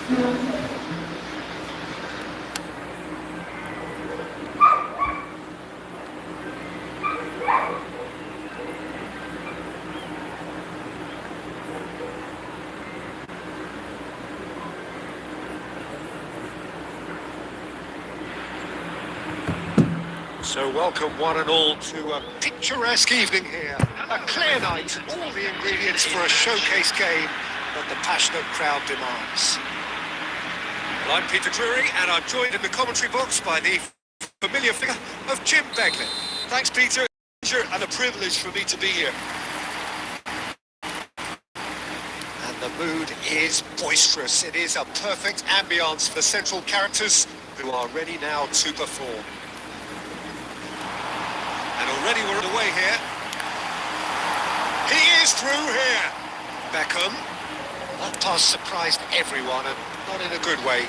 So welcome one and all to a picturesque evening here. A clear night, all the ingredients for a showcase game that the passionate crowd demands. Well, I'm Peter Drury and I'm joined in the commentary box by the familiar figure of Jim Beglin. Thanks, Peter. And a privilege for me to be here. And the mood is boisterous. It is a perfect ambience for the central characters who are ready now to perform. And already we're underway here. He is through here. Beckham. That pass surprised everyone and not in a good way.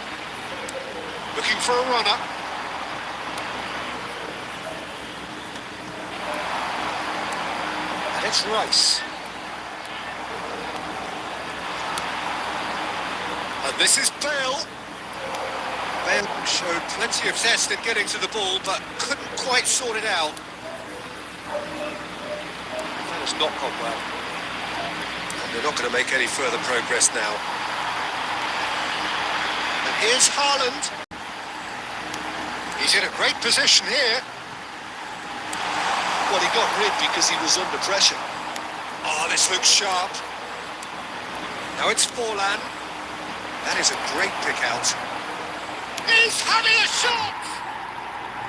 Looking for a runner. And it's Rice. And this is Bale. Bale showed plenty of zest in getting to the ball, but couldn't quite sort it out. That has not gone well. And they're not going to make any further progress now. And here's Haaland. He's in a great position here. Well, he got rid because he was under pressure. Oh, this looks sharp. Now it's Forlan. That is a great pick out. He's having a shot!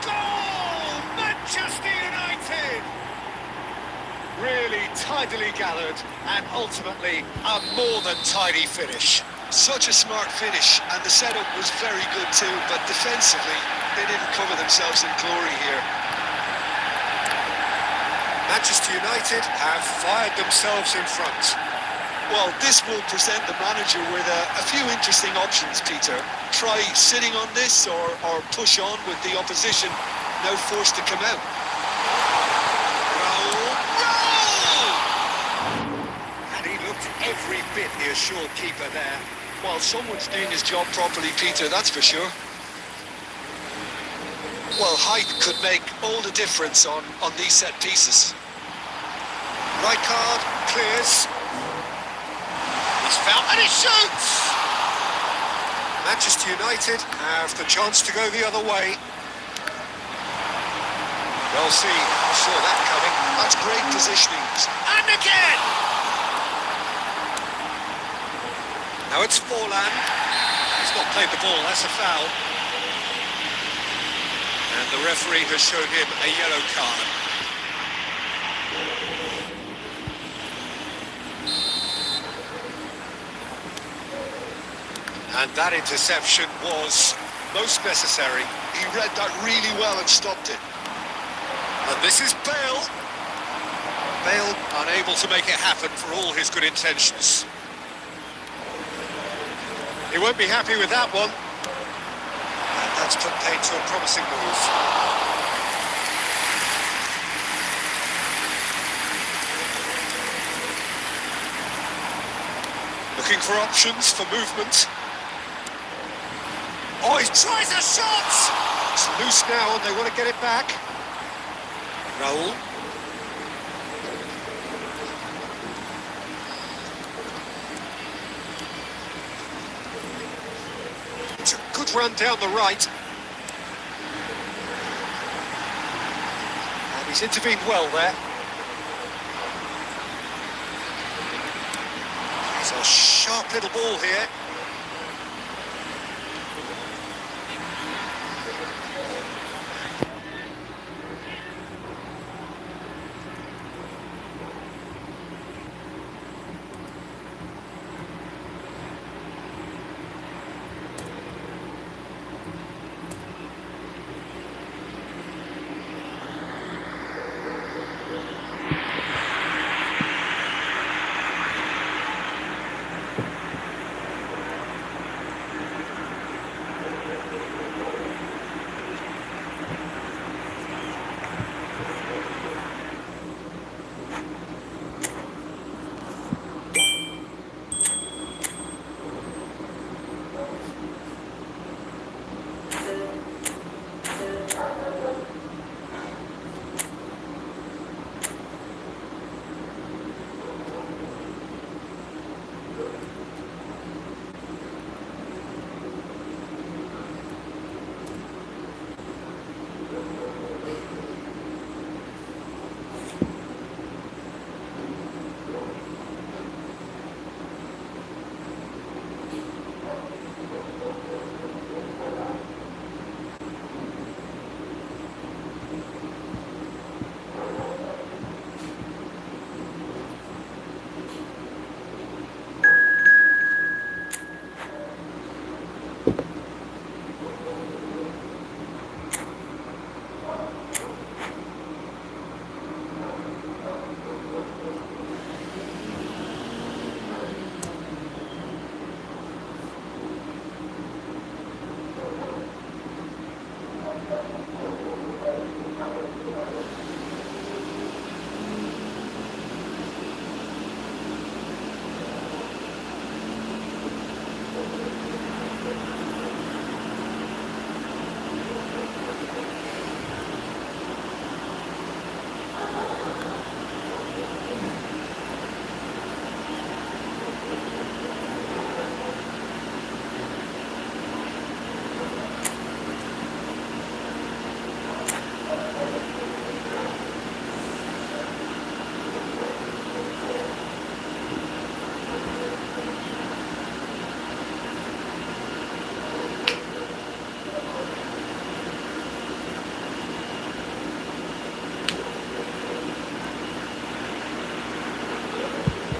Goal! Manchester United! Really tidily gathered and ultimately a more than tidy finish. Such a smart finish, and the setup was very good too, but defensively, they didn't cover themselves in glory here. Manchester United have fired themselves in front. Well, this will present the manager with a few interesting options, Peter. Try sitting on this or push on with the opposition, now forced to come out. And he looked every bit the assured keeper there. Well, someone's doing his job properly, Peter, that's for sure. Well, height could make all the difference on these set pieces. Right card, clears. He's found and he shoots! Manchester United have the chance to go the other way. Well, saw that coming. That's great positioning. And again! Now it's Forlan. He's not played the ball, that's a foul. And the referee has shown him a yellow card. And that interception was most necessary. He read that really well and stopped it. And this is Bale. Bale unable to make it happen for all his good intentions. He won't be happy with that one. And that's put paid to a promising move. Looking for options for movement. Oh, he tries a shot! It's loose now and they want to get it back. Raul. It's a good run down the right. And he's intervened well there. It's a sharp little ball here.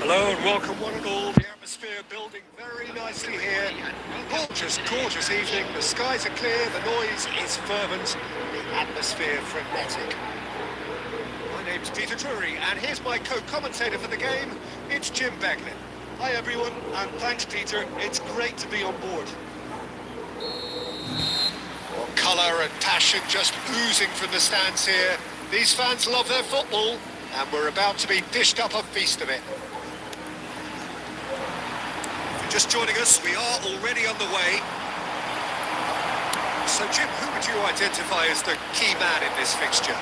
Hello and welcome one and all. The atmosphere building very nicely here. Gorgeous, gorgeous evening. The skies are clear, the noise is fervent, the atmosphere frenetic. My name's Peter Drury and here's my co-commentator for the game. It's Jim Beglin. Hi everyone, and thanks Peter. It's great to be on board. Well, colour and passion just oozing from the stands here. These fans love their football and we're about to be dished up a feast of it. Just joining us, we are already on the way. So Jim, who would you identify as the key man in this fixture?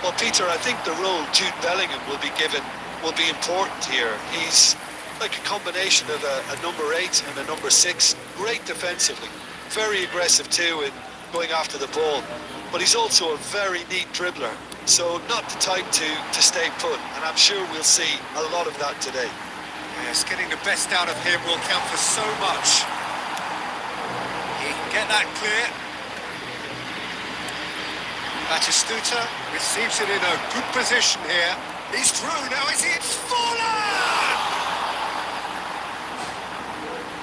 Well, Peter, I think the role Jude Bellingham will be given will be important here. He's like a combination of a number 8 and a number 6. Great defensively, very aggressive too in going after the ball. But he's also a very neat dribbler, so not the type to stay put. And I'm sure we'll see a lot of that today. Yes, getting the best out of him will count for so much. He can get that clear. Batistuta receives it in a good position here. He's through, now is it fallen?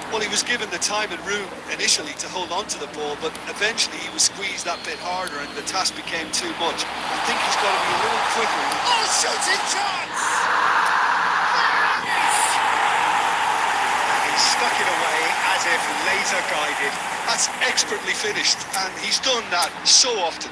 Well, he was given the time and room initially to hold on to the ball, but eventually he was squeezed that bit harder and the task became too much. I think he's got to be a little quicker. Oh, shooting chance! Stuck it away as if laser guided. That's expertly finished, and he's done that so often.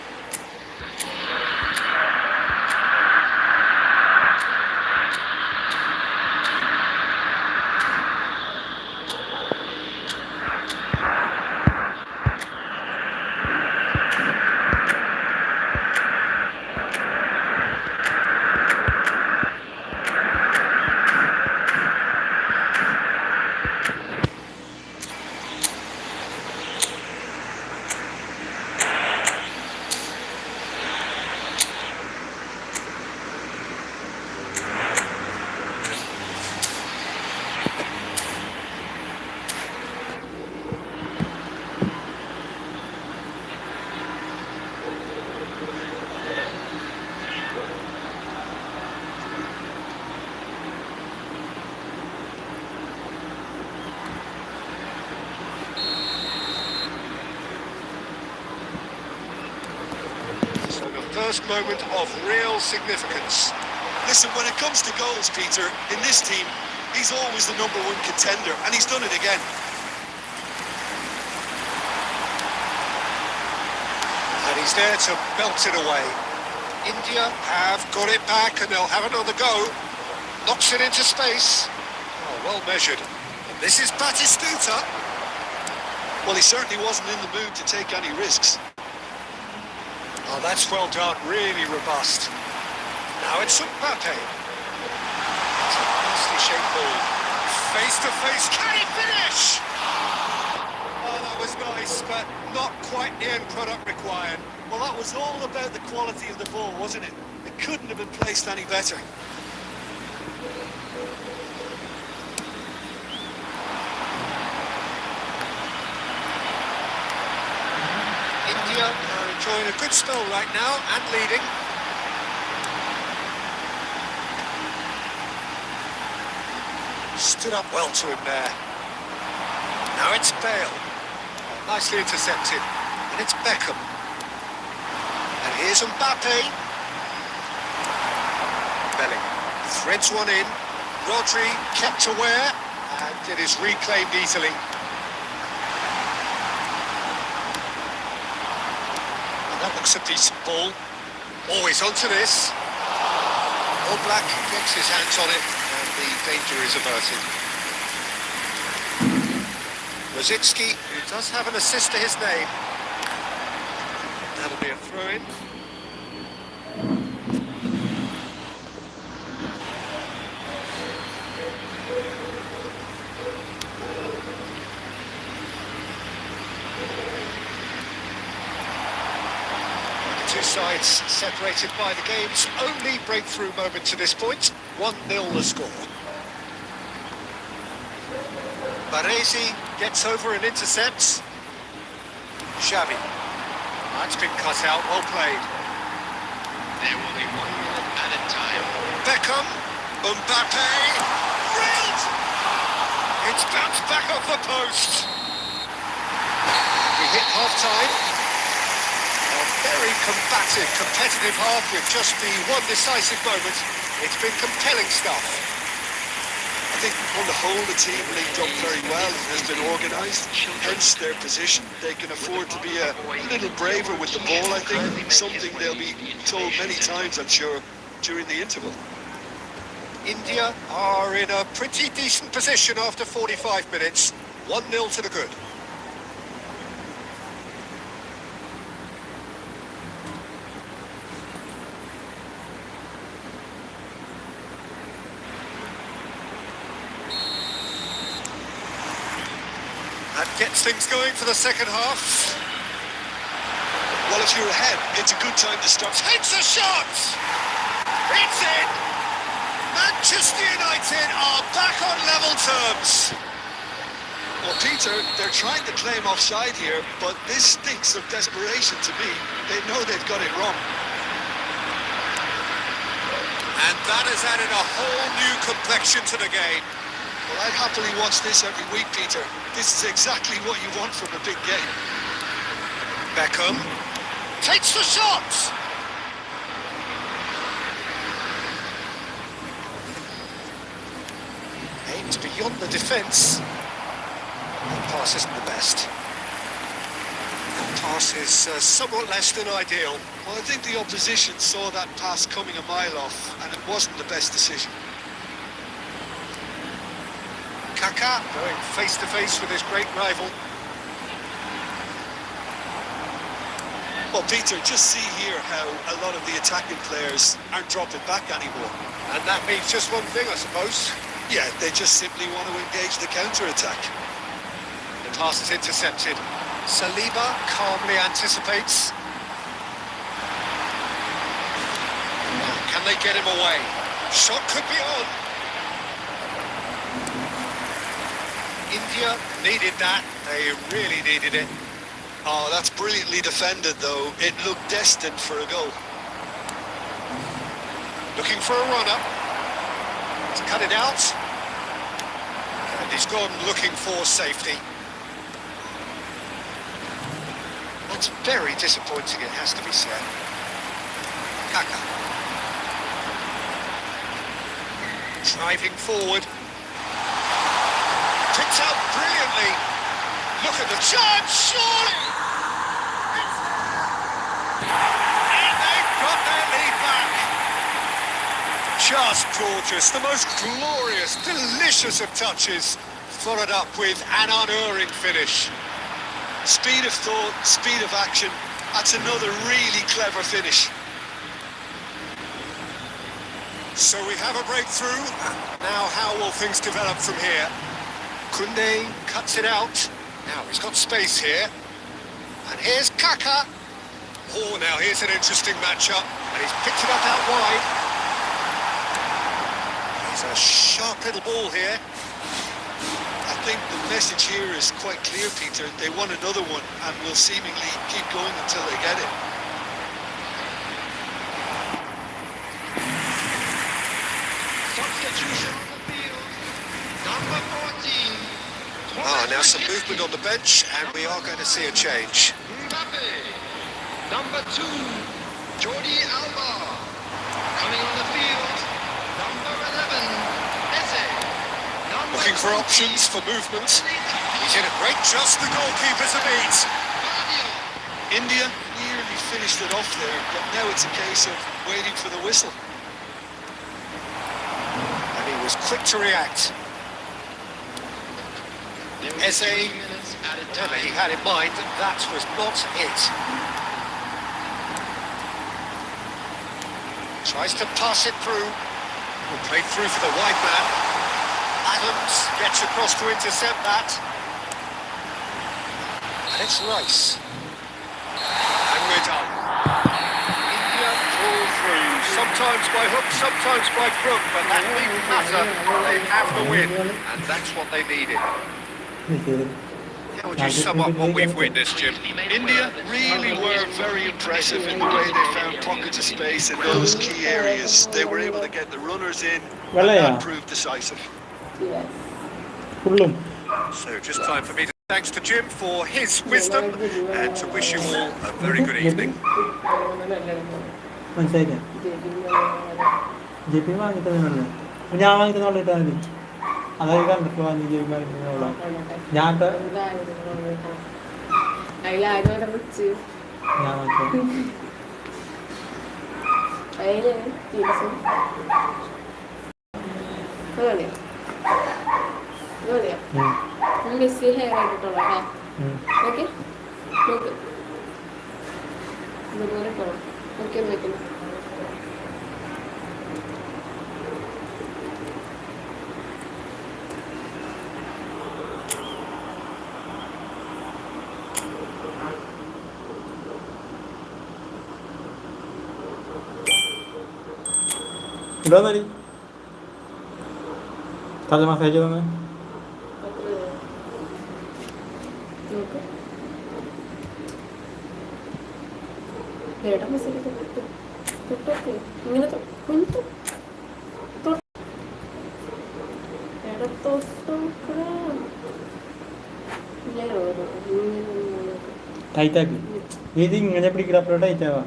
First moment of real significance. Listen, when it comes to goals, Peter, in this team, he's always the number 1 contender, and he's done it again. And he's there to belt it away. India have got it back and they'll have another go. Knocks it into space. Oh, well measured. And this is Batistuta. Well, he certainly wasn't in the mood to take any risks. Oh, that's well done, really robust. Now it's Mbappe. It's a nicely shaped ball. Face to face, can he finish? Oh, that was nice, but not quite the end product required. Well, that was all about the quality of the ball, wasn't it? It couldn't have been placed any better. India are enjoying a good spell right now and leading. Stood up well to him there. Now it's Bale. Nicely intercepted. And it's Beckham. And here's Mbappe. Bellingham threads one in. Rodri kept aware. And it is reclaimed easily. That looks a decent ball. Always onto this. All Black gets his hands on it and the danger is averted. Rosicki, who does have an assist to his name. That'll be a throw-in. Two sides separated by the game's only breakthrough moment to this point. 1-0 the score. Baresi gets over and intercepts. Xavi. That's been cut out, well played. There will be 1 minute added time. Beckham. Mbappe. Drilled! It's bounced back off the post. We hit half-time. A very combative, competitive half with just the one decisive moment. It's been compelling stuff. I think on the whole the team linked up very well and has been organised, hence their position. They can afford to be a little braver with the ball, I think, something they'll be told many times, I'm sure, during the interval. India are in a pretty decent position after 45 minutes. 1-0 to the good. That gets things going for the second half. Well, if you're ahead, it's a good time to start. Takes a shot! It's in! Manchester United are back on level terms. Well, Peter, they're trying to claim offside here, but this stinks of desperation to me. They know they've got it wrong. And that has added a whole new complexion to the game. Well, I'd happily watch this every week, Peter. This is exactly what you want from a big game. Beckham takes the shot. Aims beyond the defence. The pass isn't the best. The pass is somewhat less than ideal. Well, I think the opposition saw that pass coming a mile off, and it wasn't the best decision. Kaka going face-to-face with his great rival. Well, Peter, just see here how a lot of the attacking players aren't dropping back anymore. And that means just one thing, I suppose. Yeah, they just simply want to engage the counter-attack. The pass is intercepted. Saliba calmly anticipates. Can they get him away? Shot could be on. India needed that. They really needed it. Oh, that's brilliantly defended, though. It looked destined for a goal. Looking for a runner. To cut it out. And he's gone looking for safety. That's very disappointing, it has to be said. Kaka. Driving forward. Picked out brilliantly. Look at the chance, surely! And they've got their lead back. Just gorgeous, the most glorious, delicious of touches, followed up with an unerring finish. Speed of thought, speed of action. That's another really clever finish. So we have a breakthrough. Now how will things develop from here? Kunde cuts it out. Now he's got space here. And here's Kaka. Oh, now here's an interesting matchup. And he's picked it up out wide. He's a sharp little ball here. I think the message here is quite clear, Peter. They want another one and will seemingly keep going until they get it. Substitution on the field. Number 14. Now some movement on the bench, and we are going to see a change. Mbappe. Number 2. Jordi Alba. Coming on the field. Number 11. Messi. Number Looking for 20, options for movement. He's in a great just the goalkeeper's a beat. India nearly finished it off there, but now it's a case of waiting for the whistle. And he was quick to react. Eze, whatever he had in mind, that was not it. Tries to pass it through. Will play through for the wide man. Adams gets across to intercept that. And it's Rice. And we're done. India pull through. Sometimes by hook, sometimes by crook, but that didn't matter. They have the win, and that's what they needed. How would you sum up what we've witnessed, Jim? India really were very impressive in the way they found pockets of space in those key areas. They were able to get the runners in, and that proved decisive. Yes. ഫുള്ളും So just time for me to thanks to Jim for his wisdom and to wish you all a very good evening. മനസ്സിലായില്ലേ? JP വാങ്ങി തന്നല്ലേ? ഞാൻ വാങ്ങി തന്നോളൂ ഇട്ടാൽ മതി. അതായത് കണ്ടിട്ട് വാങ്ങി ജെപി വാങ്ങി തന്നോളാം. ഞാൻ മെസ്സി ഹെയർ ആയിട്ടുള്ള ഓക്കെ നോക്ക് ഇതുപോലെ ഇട്ടോളാം ഓക്കെ നോക്കുന്നു ഇടാ മതി. താജ മസാജ് തന്നെ നോക്ക് ഇടം മസാല തൊട്ടോക്കെ ഇങ്ങനെ ടൈറ്റാക്കി. ഇത് ഇങ്ങനെ പിടിക്കില്ല, അപ്പോഴും ടൈറ്റാവാ.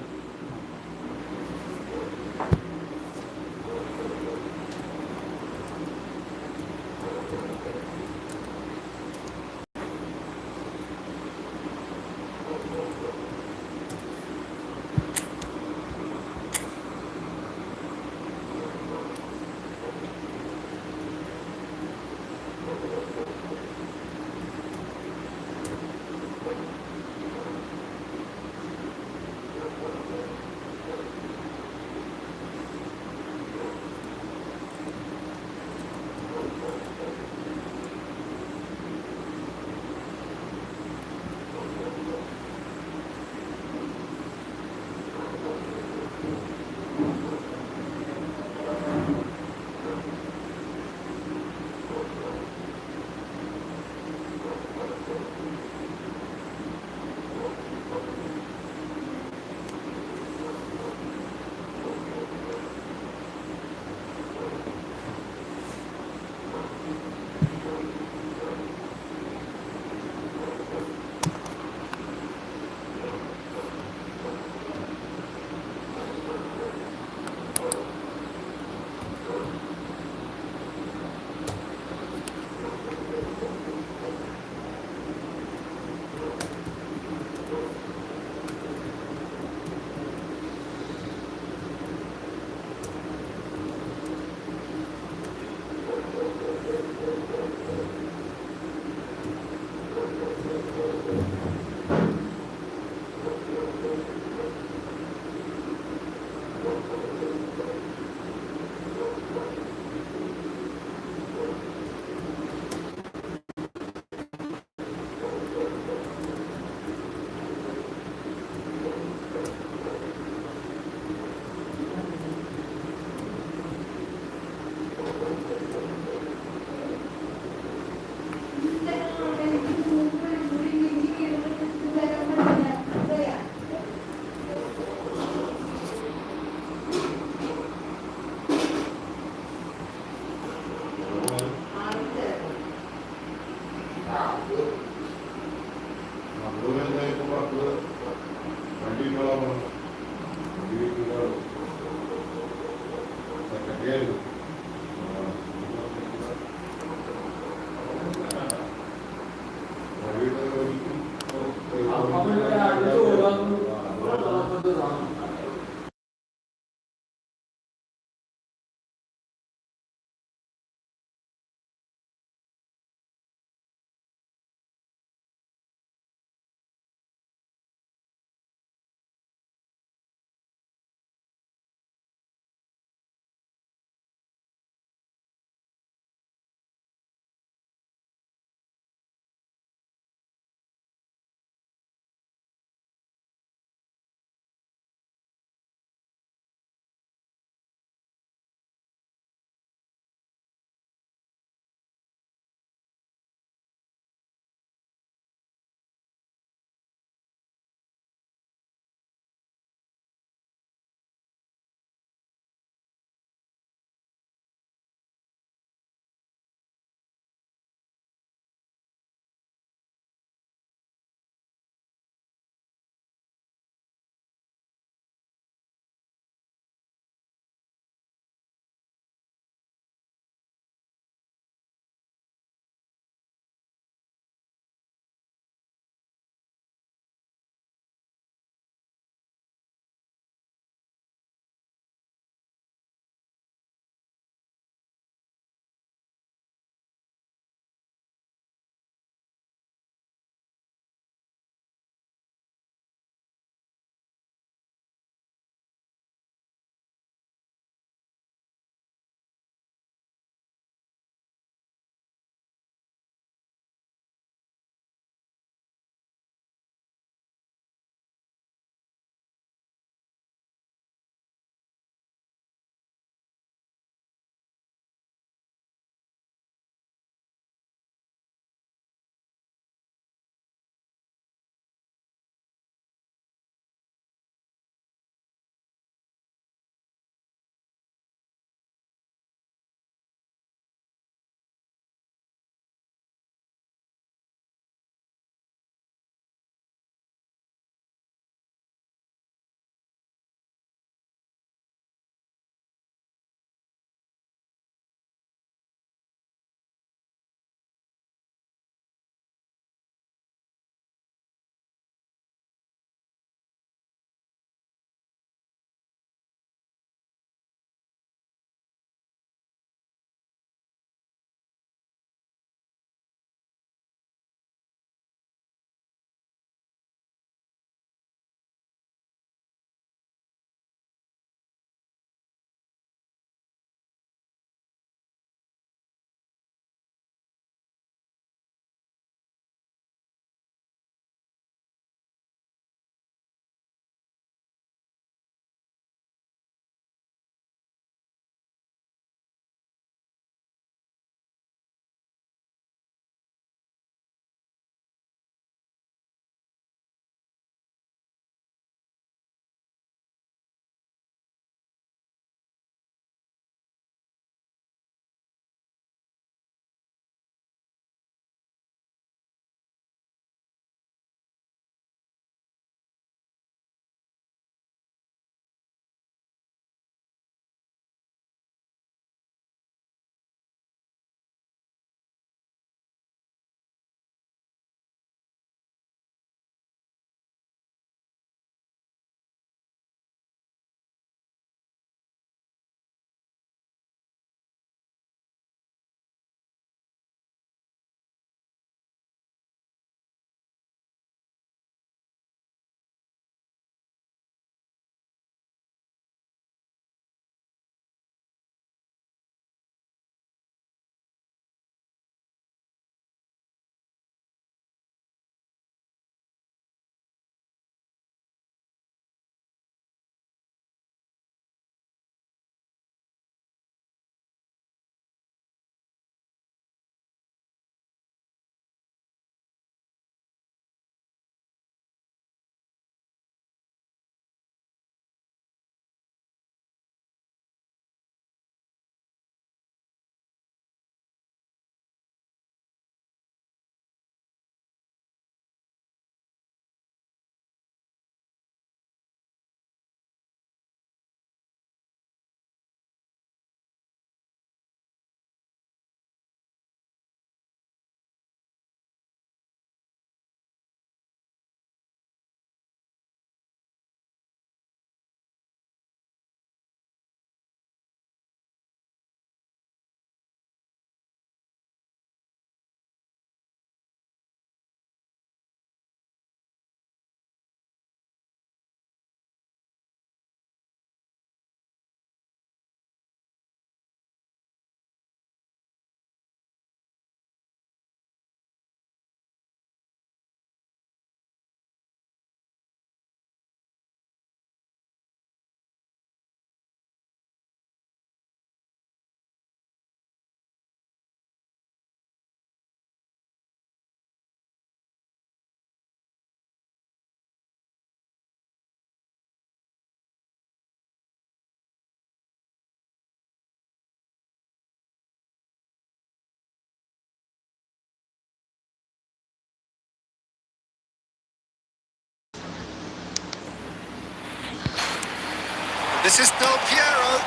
This is Del Piero.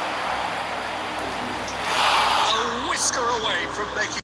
A whisker away from making.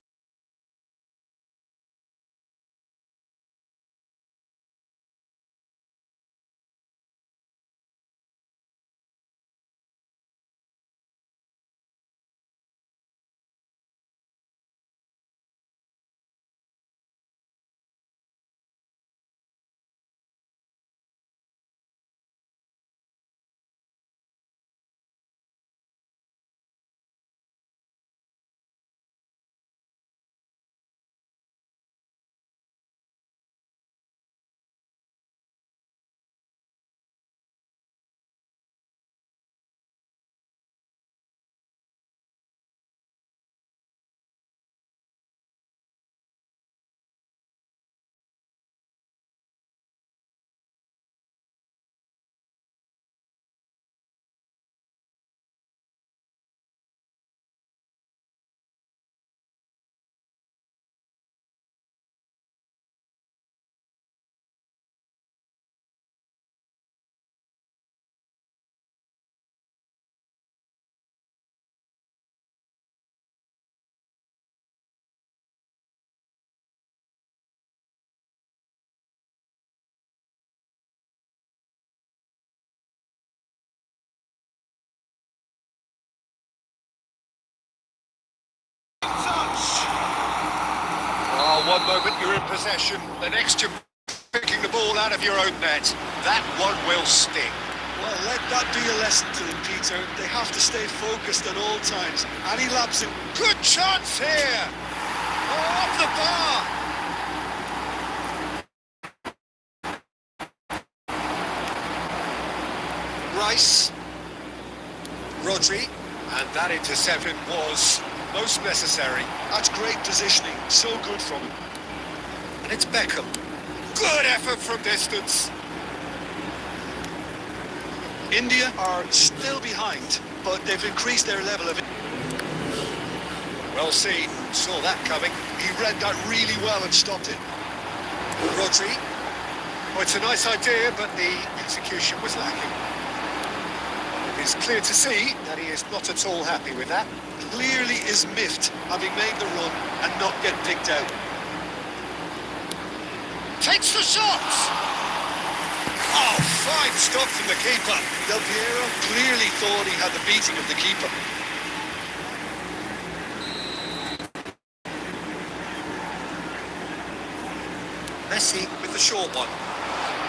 Touch. Oh, one moment you're in possession, the next you're picking the ball out of your own net. That one will sting. Well, let that be a lesson to them, Peter. They have to stay focused at all times. Any lapse in... Good chance here. Oh, off the bar. Rice. Rodri. And that interception was most necessary. That's great positioning. So good from him. And it's Beckham. Good effort from distance. India are still behind, but they've increased their level of... Well seen. Saw that coming. He read that really well and stopped it. Rodri. Well, it's a nice idea, but the execution was lacking. It's clear to see that he is not at all happy with that. Clearly is miffed, having made the run and not get picked out. Takes the shot! Oh, fine stop from the keeper. Del Piero clearly thought he had the beating of the keeper. Messi with the short one.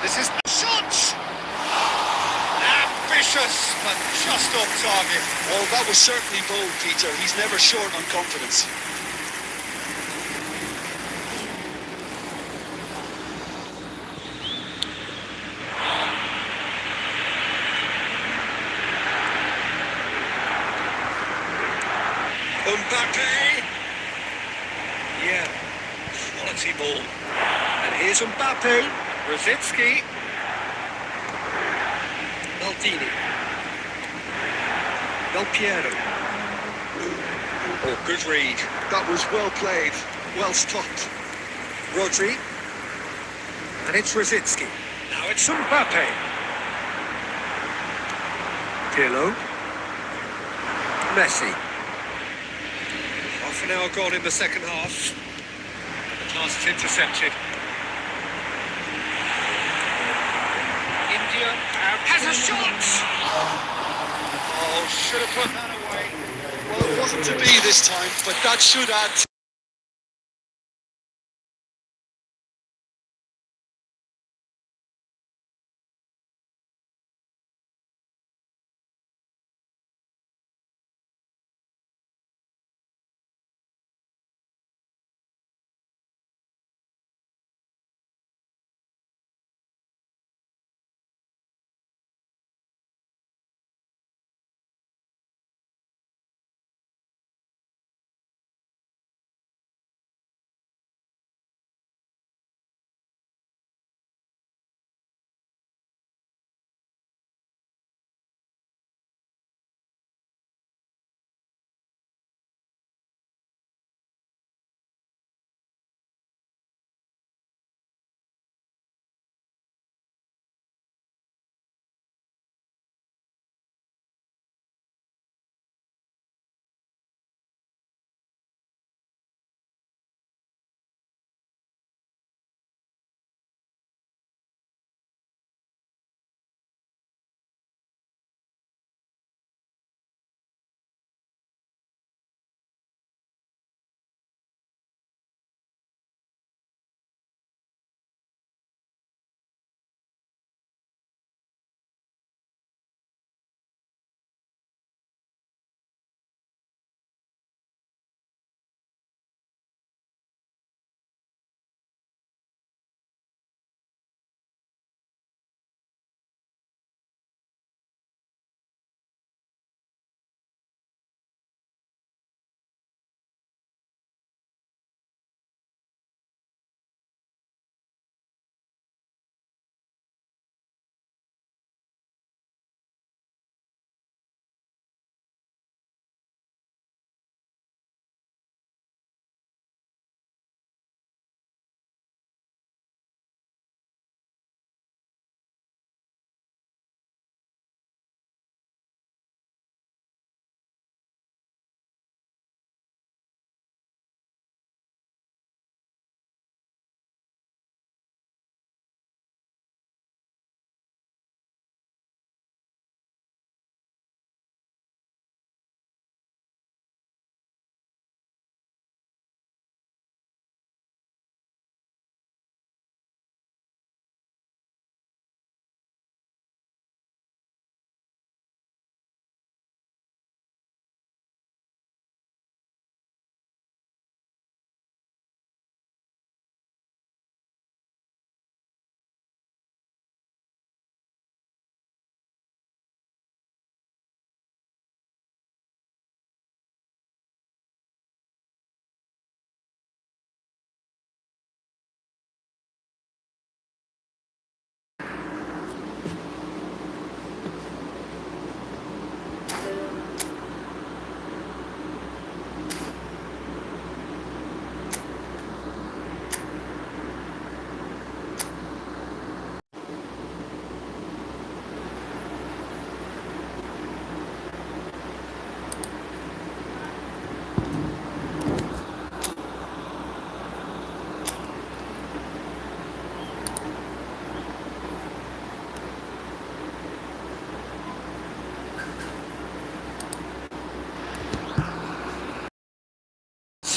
This is shot! Ambitious, but just off target. Well, that was certainly bold, Peter. He's never short on confidence. Mbappe. Yeah, quality ball. And here's Mbappe. Rosicki. Maldini. Del Piero. Oh, good read. That was well played, well stopped. Rodri. And it's Rosicki. Now it's Mbappe. Pirlo. Messi. Half an hour gone in the second half. The pass is intercepted. India has a shot! Oh, should have put that away. Well, it wasn't to be this time, but that should add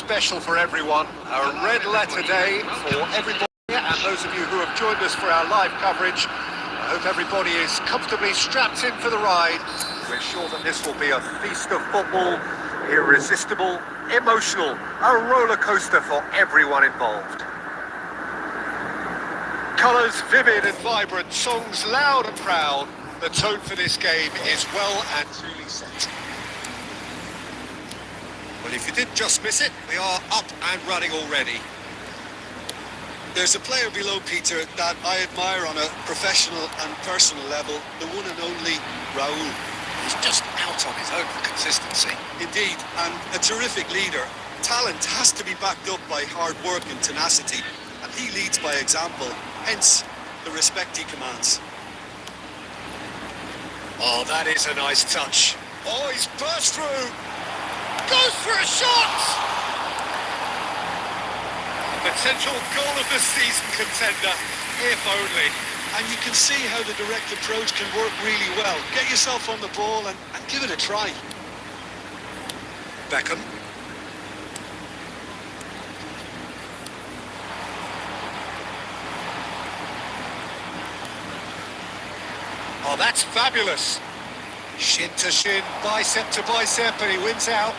special for everyone. A red letter day for everybody, and those of you who have joined us for our live coverage. I hope everybody is comfortably strapped in for the ride. We're sure that this will be a feast of football, irresistible, emotional, a roller coaster for everyone involved. Colours vivid and vibrant, songs loud and proud. The tone for this game is well and truly set. Well, if you did just miss it, we are up and running already. There's a player below Peter that I admire on a professional and personal level, the one and only Raul. He's just out on his own for consistency. Indeed, and a terrific leader. Talent has to be backed up by hard work and tenacity, and he leads by example, hence the respect he commands. Oh, that is a nice touch. Oh, he's burst through. Goes for a shot! Potential goal of the season contender, if only. And you can see how the direct approach can work really well. Get yourself on the ball and give it a try. Beckham. Oh, that's fabulous. Shin to shin, bicep to bicep, and he wins out.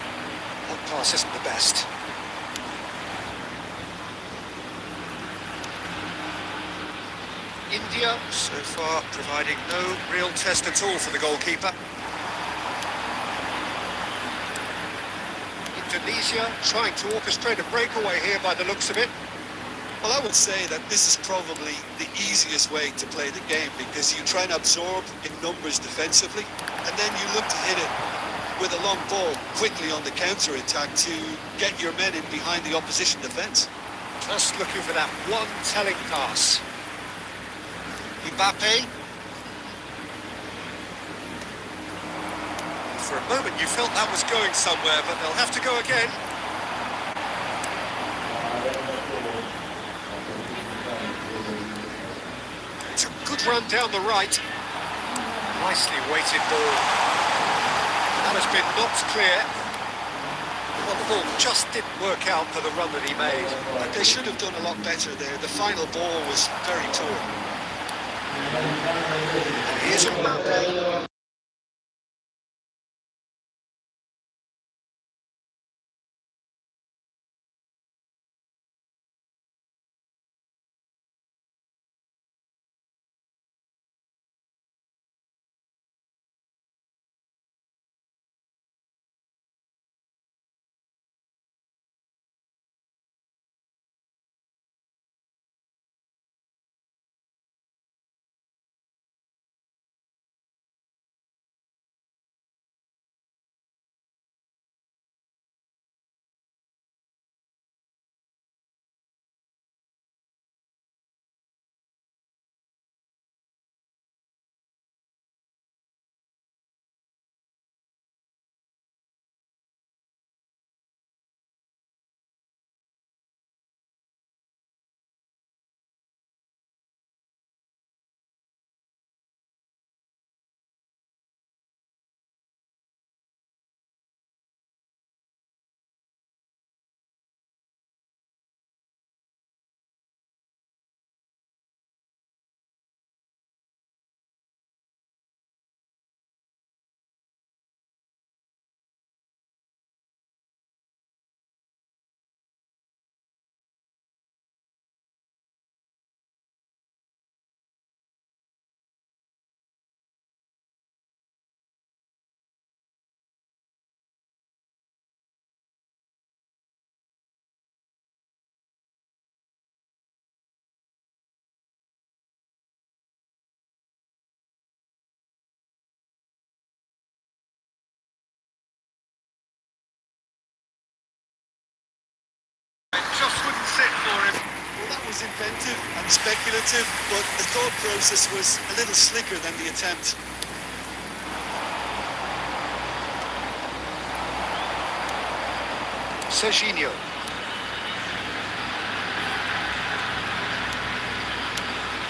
That pass isn't the best. India, so far, providing no real test at all for the goalkeeper. Indonesia trying to orchestrate a breakaway here by the looks of it. Well, I would say that this is probably the easiest way to play the game, because you try and absorb in numbers defensively, and then you look to hit it with a long ball quickly on the counter-attack to get your men in behind the opposition defence. Just looking for that one telling pass. Mbappe. For a moment you felt that was going somewhere, but they'll have to go again. It's a good run down the right. Nicely weighted ball. That has been knocked clear. Well, the ball just didn't work out for the run that he made. But they should have done a lot better there. The final ball was very poor. And here's Mbappe. Just wouldn't sit for him. Well, that was inventive and speculative, but the thought process was a little slicker than the attempt. Serginho.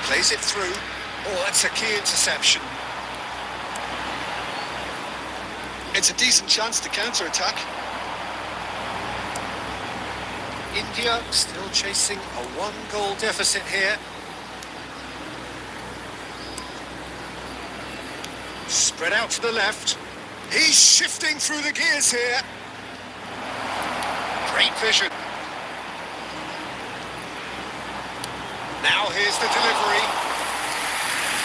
Plays it through. Oh, that's a key interception. It's a decent chance to counter-attack. India still chasing a one-goal deficit here. Spread out to the left. He's shifting through the gears here. Great vision. Now here's the delivery.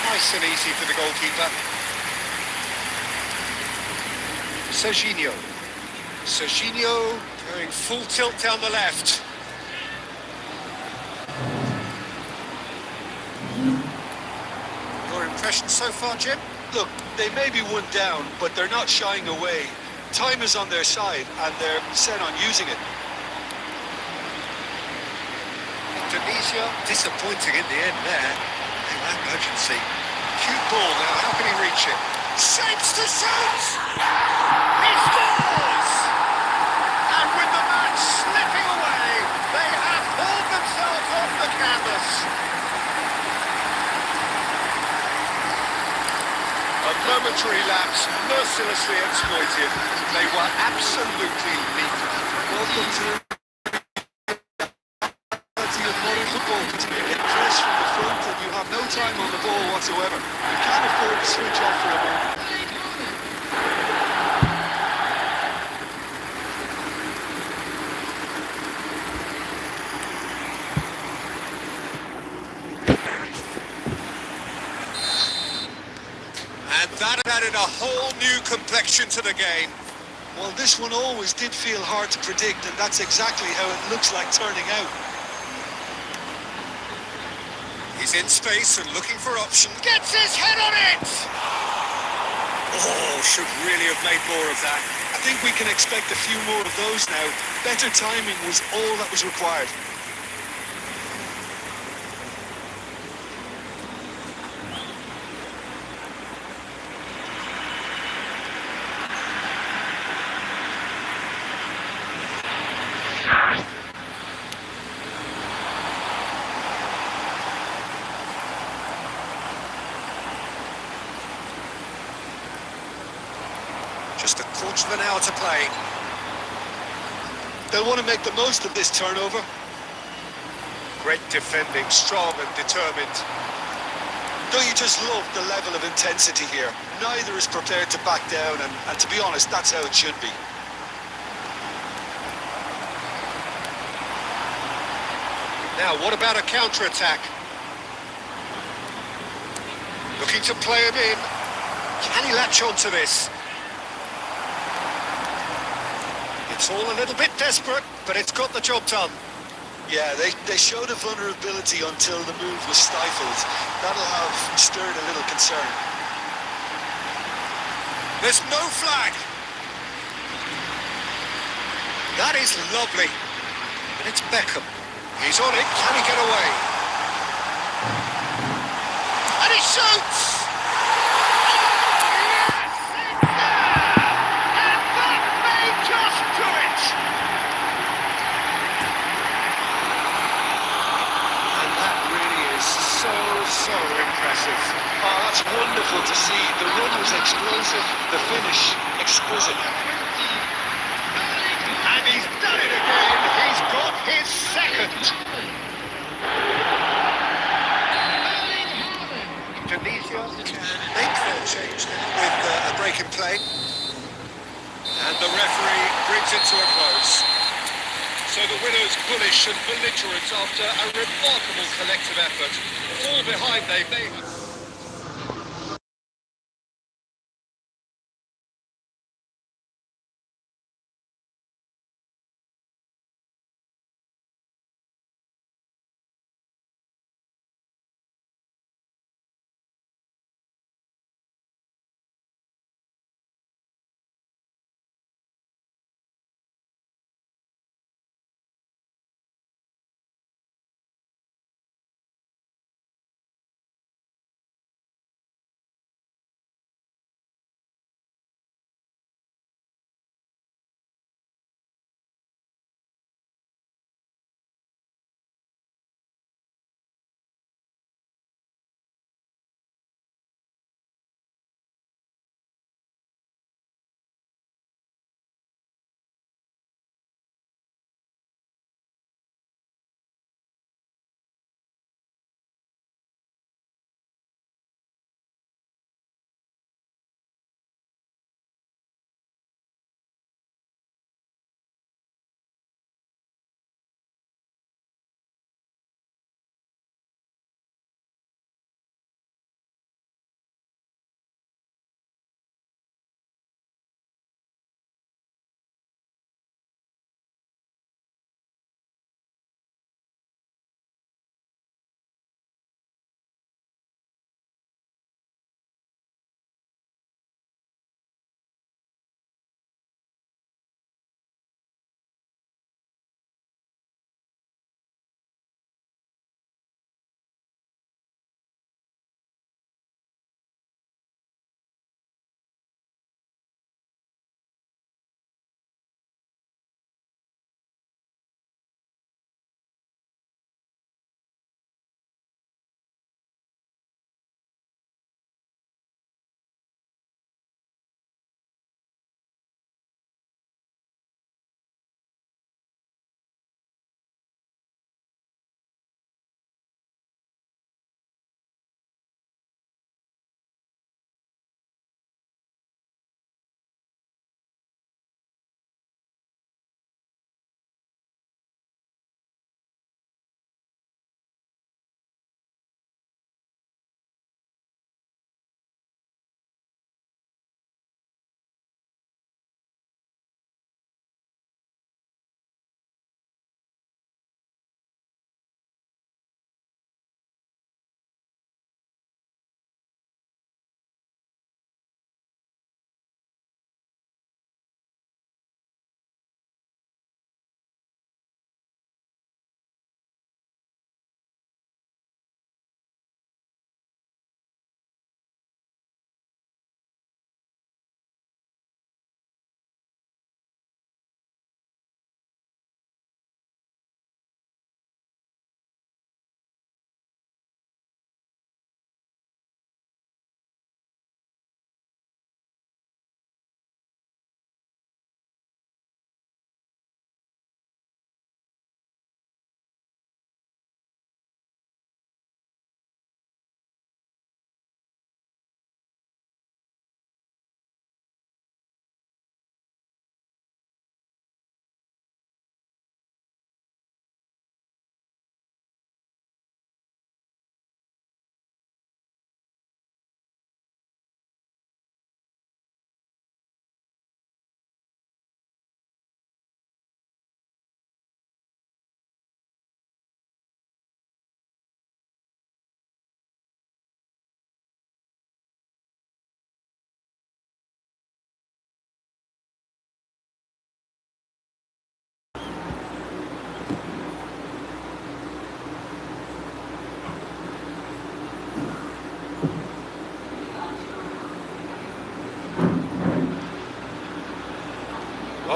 Nice and easy for the goalkeeper. Serginho. Serginho going full tilt down the left. Your impression so far, Jim? Look, they may be one down, but they're not shying away. Time is on their side, and they're set on using it. Indonesia disappointing in the end there. That urgency. Cute ball now, how can he reach it? Shapes to shoot! He scores! And with the match slipping away, they have pulled themselves off the canvas. A momentary lapse, mercilessly exploited. They were absolutely lethal. Welcome to of modern football. You get press from the front and you have no time on the ball whatsoever. You can't afford to switch off for a moment. And that added a whole new complexion to the game. Well, this one always did feel hard to predict, and that's exactly how it looks like turning out. He's in space and looking for options. Gets his head on it! Oh, should really have made more of that. I think we can expect a few more of those now. Better timing was all that was required. Just a quarter of an hour to play. They'll want to make the most of this turnover. Great defending, strong and determined. Don't you just love the level of intensity here? Neither is prepared to back down, and to be honest, that's how it should be. Now, what about a counter-attack? Looking to play him in. Can he latch on to this? It's all a little bit desperate, but it's got the job done. Yeah, they showed a vulnerability until the move was stifled. That'll have stirred a little concern. There's no flag. That is lovely. And it's Beckham. He's on it. Can he get away? And he shoots! So impressive. Oh, that's wonderful to see. The run was explosive, the finish exquisite. And he's done it again. He's got his second. Indonesia make that change now with a break in play. And the referee brings it to a close. So the winners bullish and belligerent after a remarkable collective effort. Fall behind they may.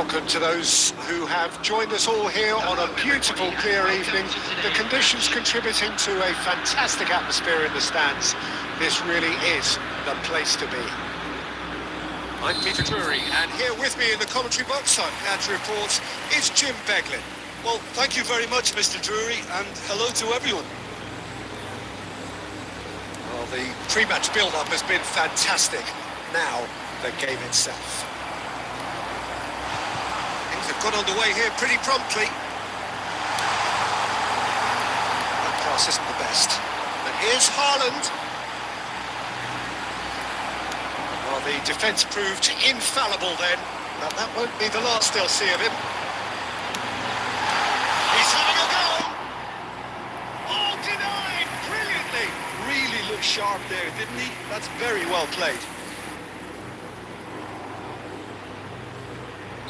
welcome to those who have joined us all here on a beautiful, clear evening. The conditions contributing to a fantastic atmosphere in the stands. This really is the place to be. I'm Peter Drury, and here with me in the commentary box, I'm glad to report, is Jim Beglin. Well, thank you very much, Mr. Drury, and hello to everyone. Well, the pre-match build-up has been fantastic. Now, the game itself. Things have got underway here pretty promptly. That pass isn't the best. And here's Haaland. Well, the defence proved infallible then, but that won't be the last they'll see of him. He's having a go! Oh, denied! Brilliantly! Really looked sharp there, didn't he? That's very well played.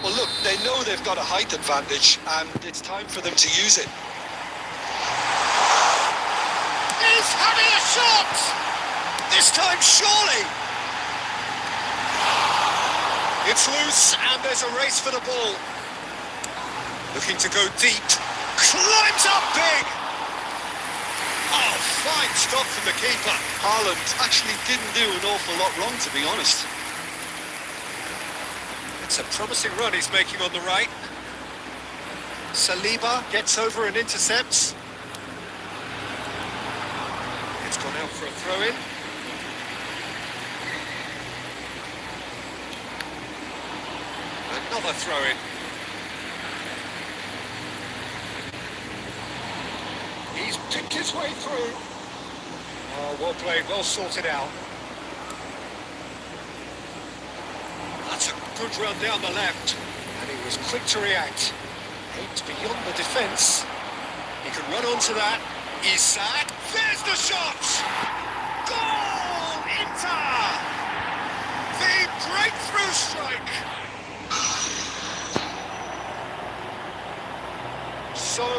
Well, look, they know they've got a height advantage, and it's time for them to use it. He's having a shot! This time, surely! It's loose, and there's a race for the ball. Looking to go deep. Climbs up big! Oh, fine stop from the keeper. Haaland actually didn't do an awful lot wrong, to be honest. It's a promising run he's making on the right. Saliba gets over and intercepts. It's gone out for a throw-in. Another throw-in. He's picked his way through. Oh, well played, well sorted out. That's a good run down the left. And he was quick to react. Aimed beyond the defence. He can run onto that. Isak, there's the shot! Goal! Inter! The breakthrough strike!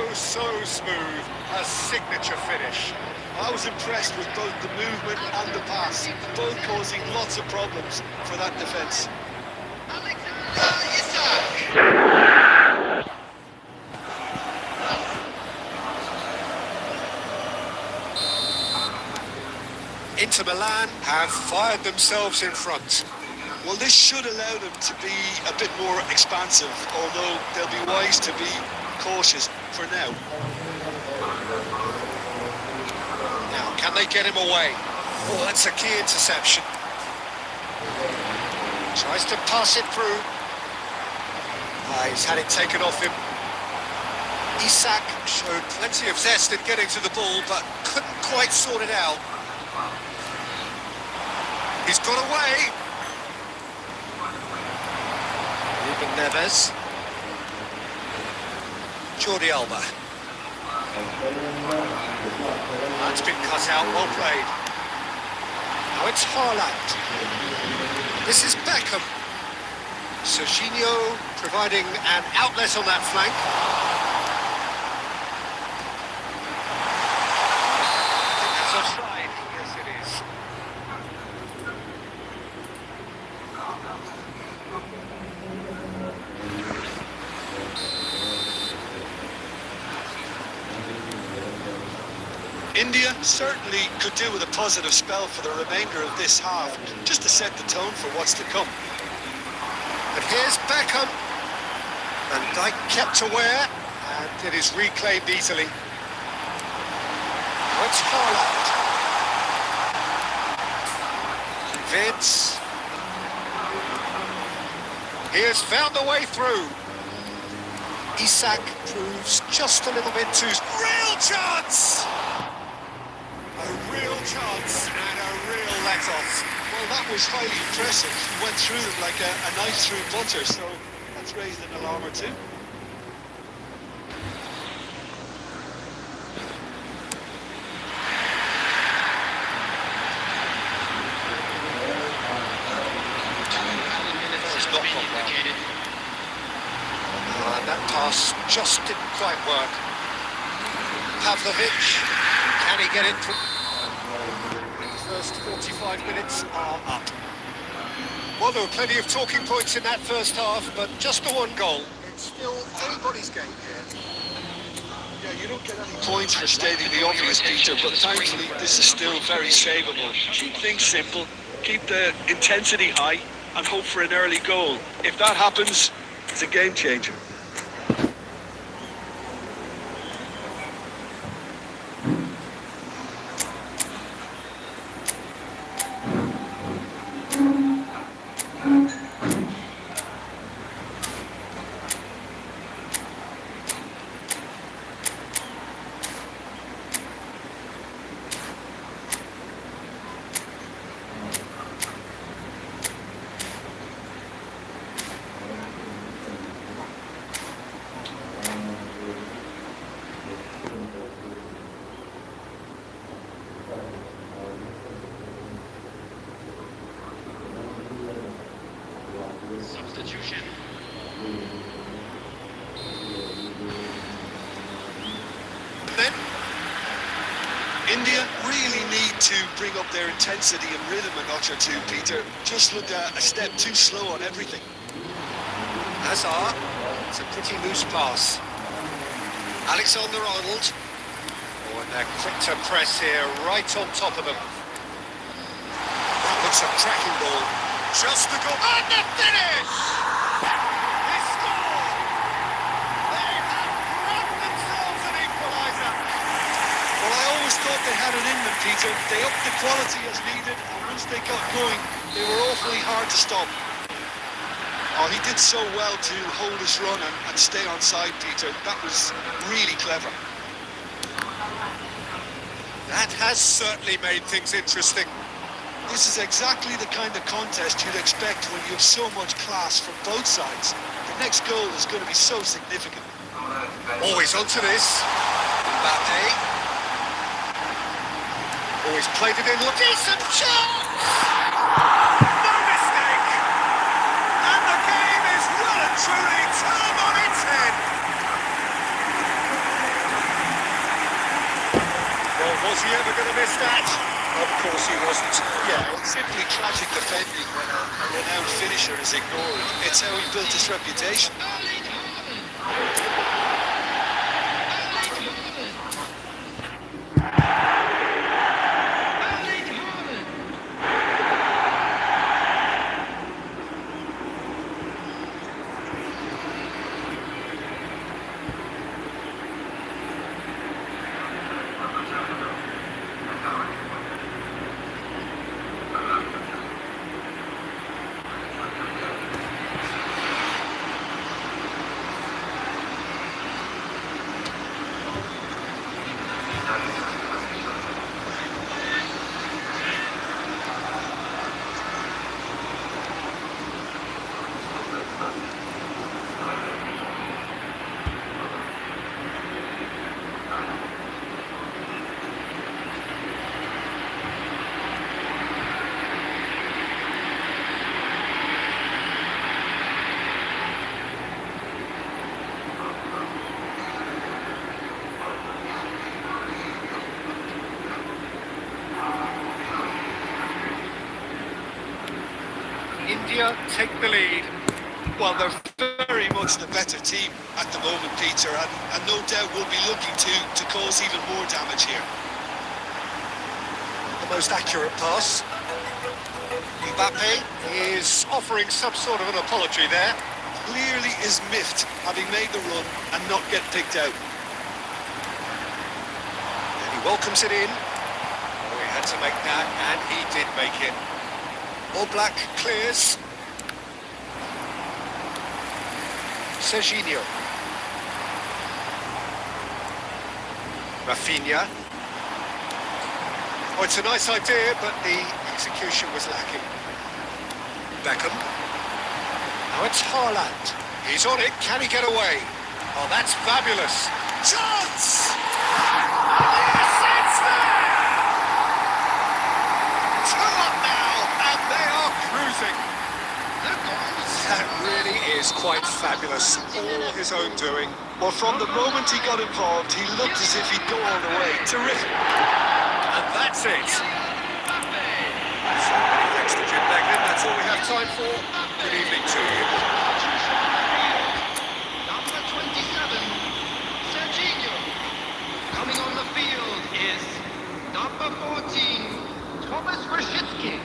So smooth. A signature finish. I was impressed with both the movement and the pass, both causing lots of problems for that defence. Inter Milan have fired themselves in front. Well, this should allow them to be a bit more expansive, although they'll be wise to be cautious for now. Now, can they get him away? Oh, that's a key interception. Tries to pass it through. He's had it taken off him. Isak showed plenty of zest in getting to the ball, but couldn't quite sort it out. He's got away. Ruben Neves. Jordi Alba. That's been cut out, well played. Now it's Haaland. This is Beckham. Serginho providing an outlet on that flank. I think that's offside. Yes, it is. India certainly could do with a positive spell for the remainder of this half, just to set the tone for what's to come. And here's Beckham. Van Dijk kept aware, and it is reclaimed easily. Now it's Haaland. Vince. He has found the way through. Isak proves just a little bit too... Real chance! A real chance and a real let-off. Well, that was highly impressive. He went through them like a knife through butter, so that's raised an alarm or two. It's not gone well. That pass just didn't quite work. Pavlovic, can he get it through? The first 45 minutes are up. Well, there were plenty of talking points in that first half, but just the one goal. It's still anybody's game here. Yeah, you don't get any points for stating the obvious, Peter, but thankfully this is still very savable. Keep things simple, keep the intensity high, and hope for an early goal. If that happens, it's a game changer. Substitution. Then, India really need to bring up their intensity and rhythm a notch or two, Peter. Just looked a step too slow on everything. Hazard. It's a pretty loose pass. Alexander-Arnold. Oh, and they're quick to press here, right on top of them. That looks a cracking ball. Just the goal. And the finish! They scored! They have grabbed themselves an equaliser. Well, I always thought they had it in them, Peter. They upped the quality as needed, and once they got going, they were awfully hard to stop. Oh, he did so well to hold his run and stay on side, Peter. That was really clever. That has certainly made things interesting. This is exactly the kind of contest you'd expect when you have so much class from both sides. The next goal is going to be so significant. Always onto this. Mbappe. Always played it in. Decent chance! No mistake! And the game is well and truly turned on its head. Well, was he ever going to miss that? Of course he wasn't. Yeah, it's simply tragic defending when a renowned finisher is ignored. It's how he built his reputation. India take the lead. Well, they're very much the better team at the moment, Peter, and no doubt will be looking to cause even more damage here. The most accurate pass. Mbappe is offering some sort of an apology there. Clearly is miffed, having made the run and not get picked out. And he welcomes it in. Oh, he had to make that, and he did make it. All Black clears. Serginho. Rafinha. Oh, it's a nice idea, but the execution was lacking. Beckham. Now it's Haaland. He's on it. Can he get away? Oh, that's fabulous. Chance! Yes, it's there! 2 up now, and they are cruising. That really is quite fabulous. All his own doing. Well, from the moment he got involved, he looked as if he'd go all the way. Terrific. And that's it. So many thanks to Jim Beglin. That's all we have time for? Good evening to you. Number 27, Serginho. Coming on the field is number 14, Thomas Rashitsky.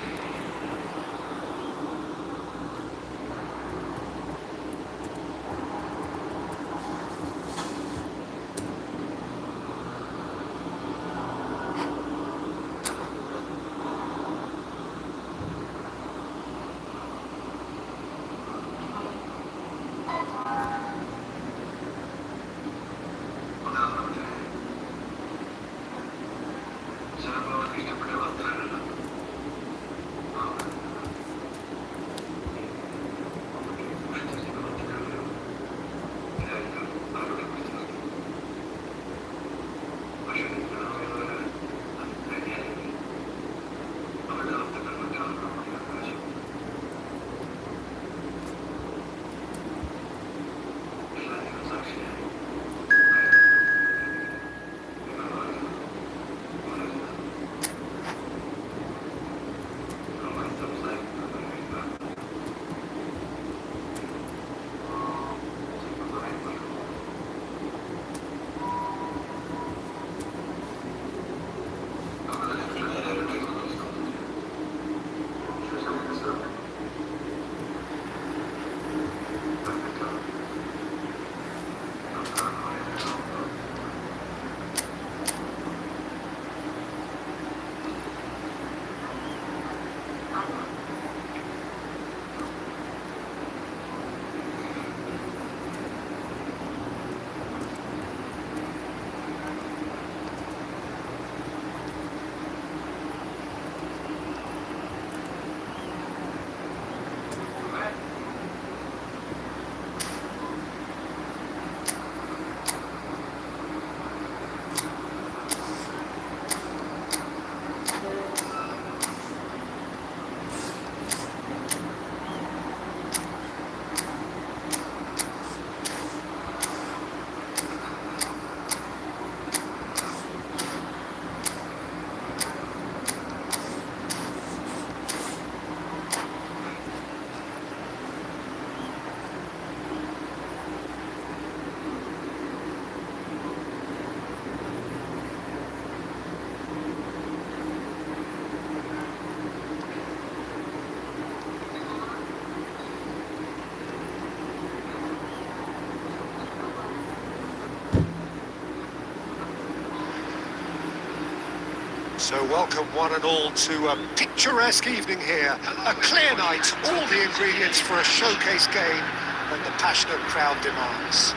So welcome one and all to a picturesque evening here. A clear night, all the ingredients for a showcase game that the passionate crowd demands.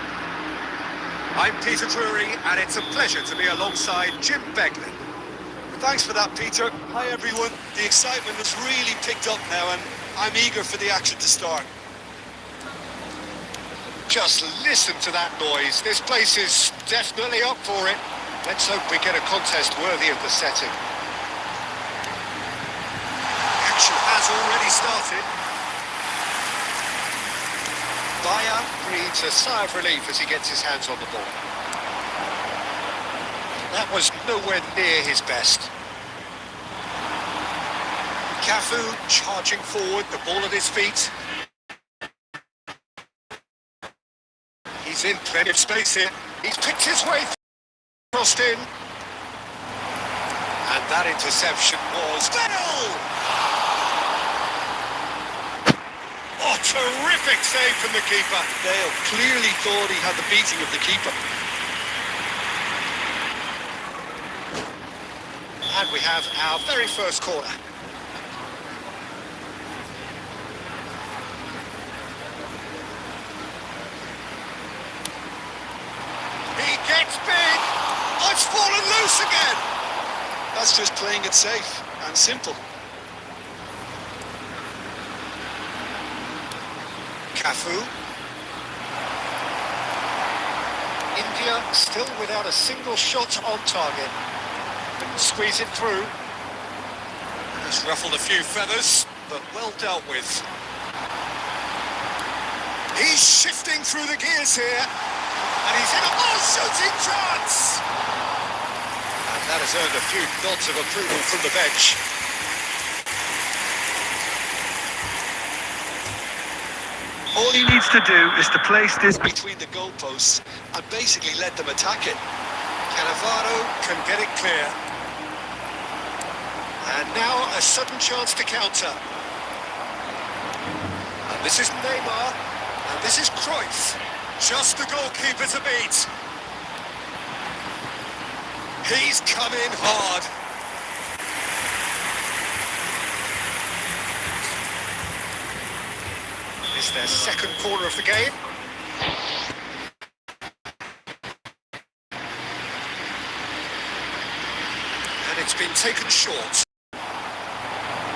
I'm Peter Drury, and it's a pleasure to be alongside Jim Beglin. Thanks for that, Peter. Hi, everyone. The excitement has really picked up now, and I'm eager for the action to start. Just listen to that noise. This place is definitely up for it. Let's hope we get a contest worthy of the setting. Action has already started. Bayer breathes a sigh of relief as he gets his hands on the ball. That was nowhere near his best. Cafu charging forward, the ball at his feet. He's in plenty of space here. He's picked his way through. Crossed in. And that interception was Bell! Oh, terrific save from the keeper. Dale clearly thought he had the beating of the keeper. And we have our very first corner. He gets big. Oh, it's fallen loose again. That's just playing it safe and simple. Cafu. India still without a single shot on target. Couldn't squeeze it through. He's ruffled a few feathers, but well dealt with. He's shifting through the gears here. And he's in a shooting chance! And that has earned a few nods of approval from the bench. All he needs to do is to place this between the goalposts and basically let them attack it. Cannavaro can get it clear. And now a sudden chance to counter. And this is Neymar. And this is Cruyff. Just the goalkeeper to beat. He's come in hard. It's their second corner of the game. And it's been taken short.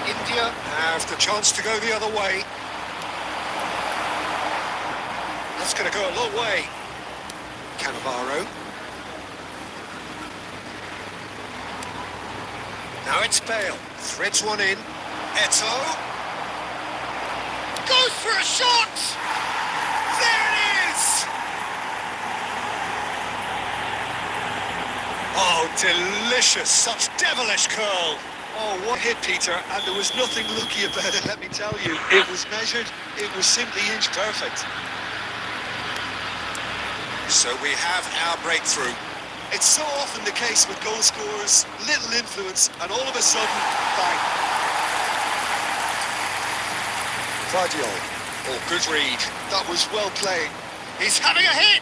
India have the chance to go the other way. That's going to go a long way. Cannavaro. Now it's Bale. Threads one in. Eto'o. Goes for a shot! There it is! Oh, delicious. Such devilish curl. Oh, what hit, Peter, and there was nothing lucky about it, let me tell you. It was measured, it was simply inch perfect. So we have our breakthrough. It's so often the case with goal scorers, little influence, and all of a sudden, bang. Guardiola. Oh, good read. That was well played. He's having a hit!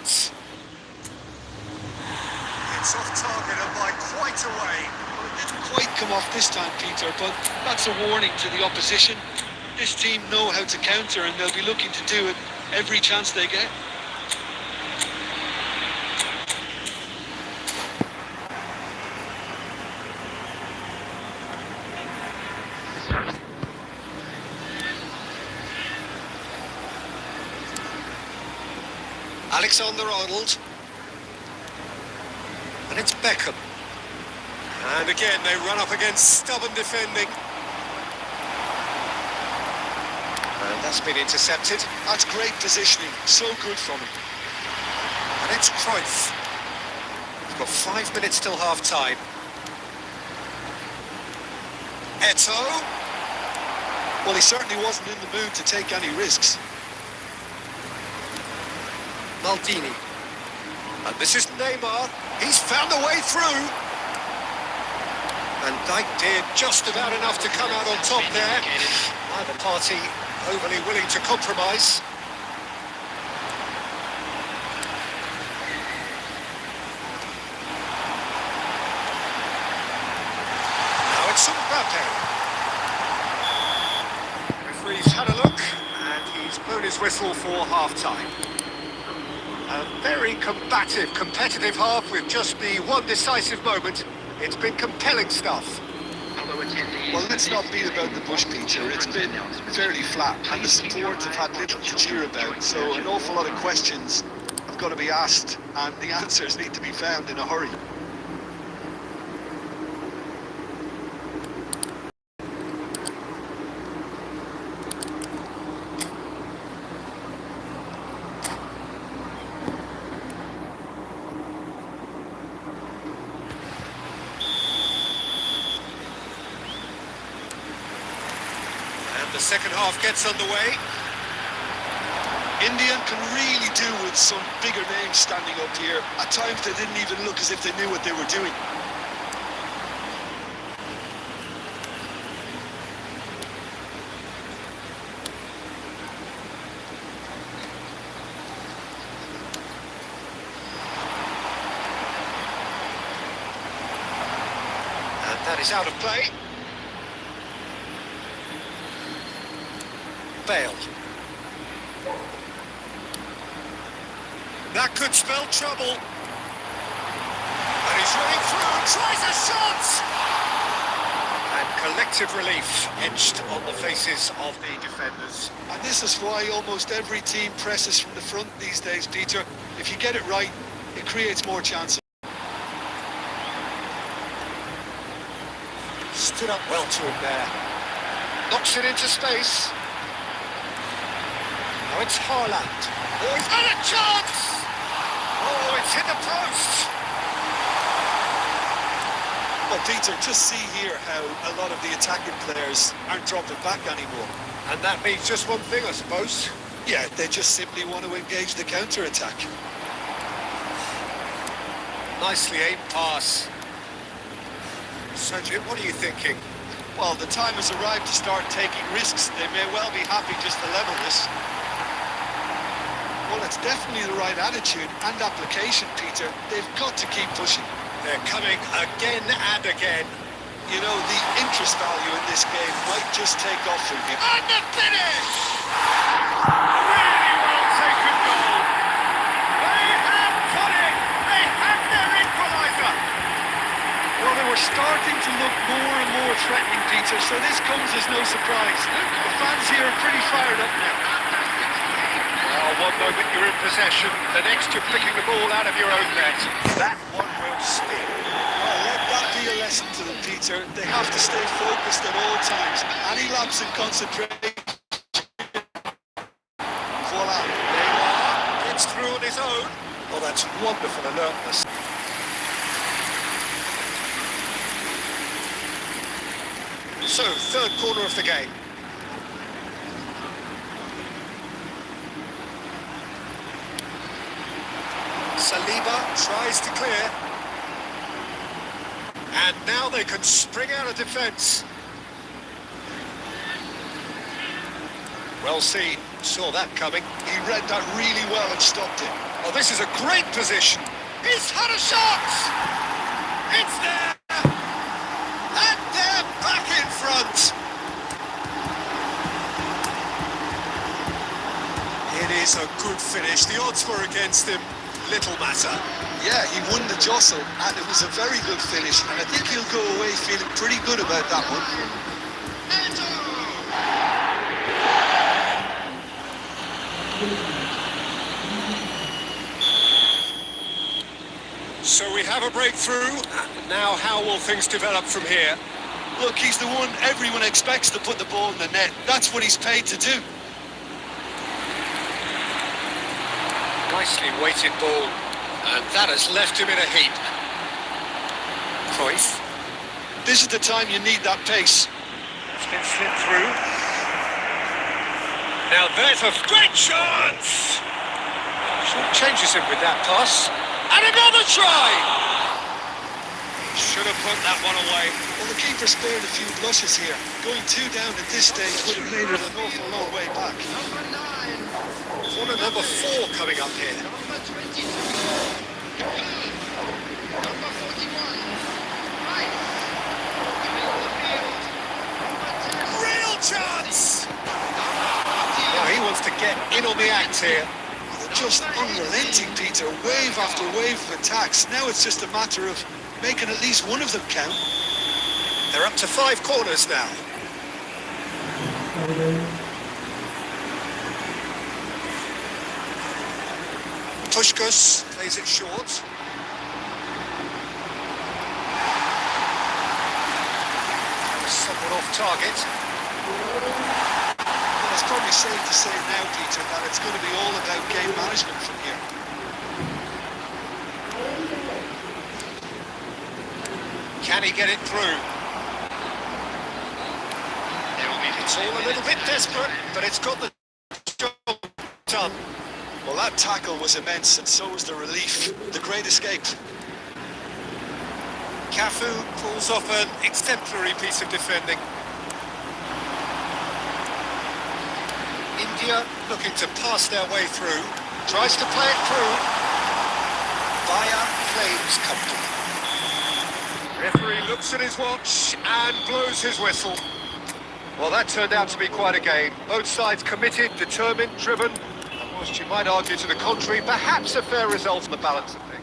It's off target and by quite a way. Well, it didn't quite come off this time, Peter, but that's a warning to the opposition. This team know how to counter, and they'll be looking to do it every chance they get. Alexander-Arnold. And it's Beckham. And again, they run up against stubborn defending. And that's been intercepted. That's great positioning, so good from him. And it's Cruyff. We've got 5 minutes till half-time. Eto'o. Well, he certainly wasn't in the mood to take any risks. Maldini. And this is Neymar. He's found a way through. And Dijk did just about enough to come out on top there. Neither party overly willing to compromise. Now it's Mbappe. Referee's had a look and he's blown his whistle for half-time. A very combative, competitive half with just the one decisive moment. It's been compelling stuff. Well, let's not beat about the bush, Peter. It's been fairly flat, and the supports have had little to cheer about, so an awful lot of questions have got to be asked, and the answers need to be found in a hurry. The second half gets underway. India can really do with some bigger names standing up here. At times they didn't even look as if they knew what they were doing. And that is out of play. Bale. That could spell trouble. And he's running through, tries a shot! And collective relief etched on the faces of the defenders. And this is why almost every team presses from the front these days, Peter. If you get it right, it creates more chances. Stood up well to him there. Knocks it into space. Now it's Haaland. Oh, he's got a chance! Oh, it's hit the post! Well, Peter, just see here how a lot of the attacking players aren't dropping back anymore. And that means just one thing, I suppose. Yeah, they just simply want to engage the counter-attack. Nicely aimed pass. Sergio, what are you thinking? Well, the time has arrived to start taking risks. They may well be happy just to level this. Well, it's definitely the right attitude and application, Peter. They've got to keep pushing. They're coming again and again. You know, the interest value in this game might just take off from here. And the finish! Really well taken goal. They have got it. They have their equaliser. Well, they were starting to look more and more threatening, Peter, so this comes as no surprise. The fans here are pretty fired up now. Well, one moment you're in possession, the next you're picking the ball out of your own net. That one will spin. Well, let that be a lesson to them, Peter. They have to stay focused at all times. Any lapse in concentration. Voila. Neymar gets through on his own. Oh, that's wonderful alertness. So, third corner of the game. Saliba tries to clear. And now they can spring out of defence. Well seen. Saw that coming. He read that really well and stopped it. Oh, this is a great position. He's had a shot! It's there! And they're back in front! It is a good finish. The odds were against him. Little matter. Yeah, he won the jostle, and it was a very good finish, and I think he'll go away feeling pretty good about that one. So we have a breakthrough. Now how will things develop from here? Look, he's the one everyone expects to put the ball in the net. That's what he's paid to do. Nicely weighted ball. And that has left him in a heap. Cruyff. This is the time you need that pace. It's been slipped through. Now there's a great chance! Changes him with that pass. And another try! Should have put that one away. Well, the keeper spared a few blushes here. Going 2 down at this stage would have made it an awful long way back. Number 9. Corner number 4 coming up here. Number 22. Number 41. Right. Coming on the field. Number 10. Real chance! Number Now he wants to get in on the act here. They're just unrelenting, Peter. Wave after wave of attacks. Now it's just a matter of making at least one of them count. They're up to 5 corners now. Pushkas plays it short. Somewhat off target. Well, it's probably safe to say now, Peter, that it's going to be all about game management from here. Can he get it through? It's all a little bit desperate, but it's got the job done. Well, that tackle was immense, and so was the relief. The great escape. Cafu pulls off an exemplary piece of defending. India looking to pass their way through. Tries to play it through. Baya claims comfortably. Referee looks at his watch and blows his whistle. Well, that turned out to be quite a game. Both sides committed, determined, driven. And whilst you might argue to the contrary, perhaps a fair result on the balance of things.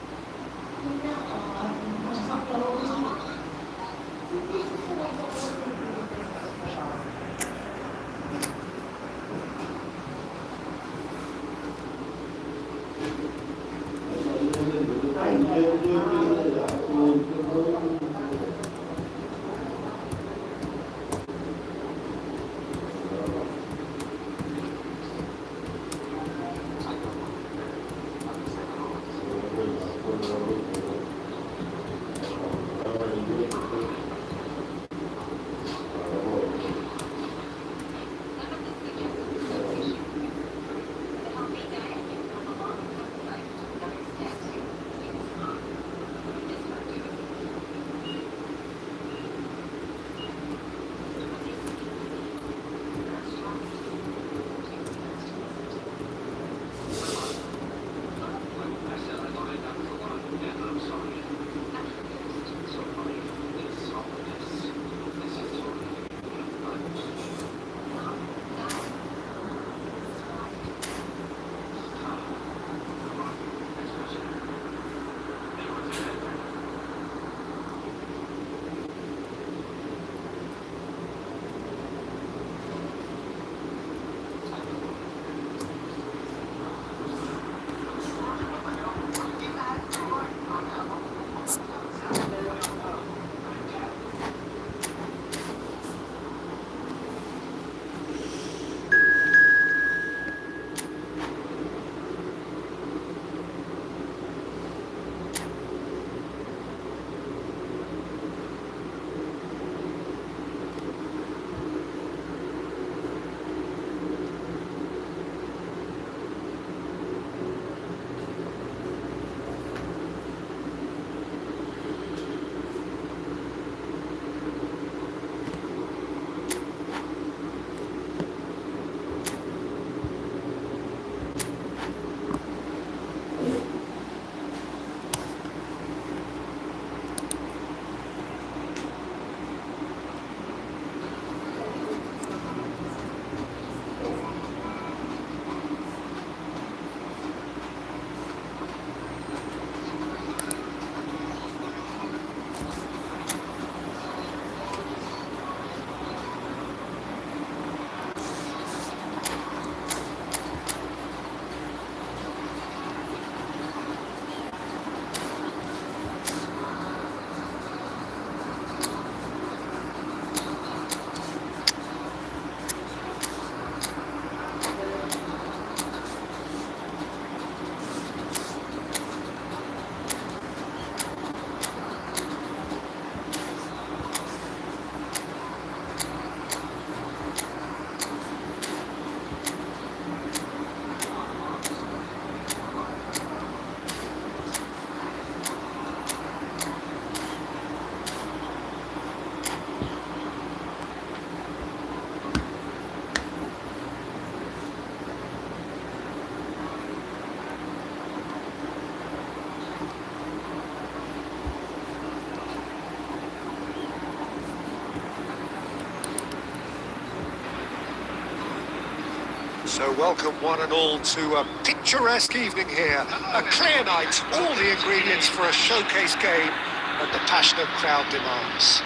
So welcome one and all to a picturesque evening here. A clear night, all the ingredients for a showcase game that the passionate crowd demands.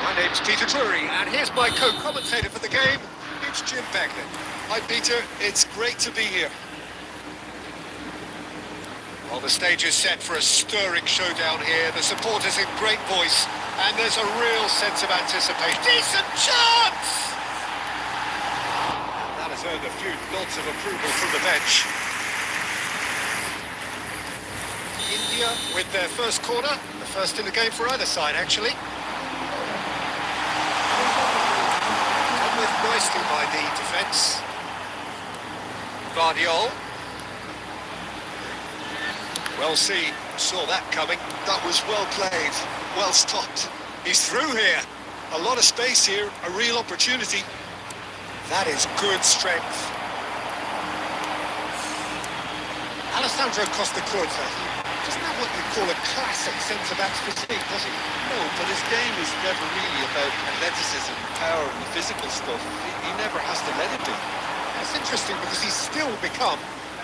My name's Peter Drury, and here's my co-commentator for the game. It's Jim Beglin. Hi, Peter. It's great to be here. Well, the stage is set for a stirring showdown here. The supporters in great voice, and there's a real sense of anticipation. Decent chance! And that has earned a few nods of approval from the bench. India with their first corner, the first in the game for either side, actually. Come with nicely by the defence. Guardiola. Well seen, saw that coming. That was well played, well stopped. He's through here. A lot of space here, a real opportunity. That is good strength. Alessandro Costa Curta, he doesn't have what you'd call a classic centre-back's physique, does he? No, but his game is never really about athleticism, power and the physical stuff. He never has to let it be. That's interesting because he's still become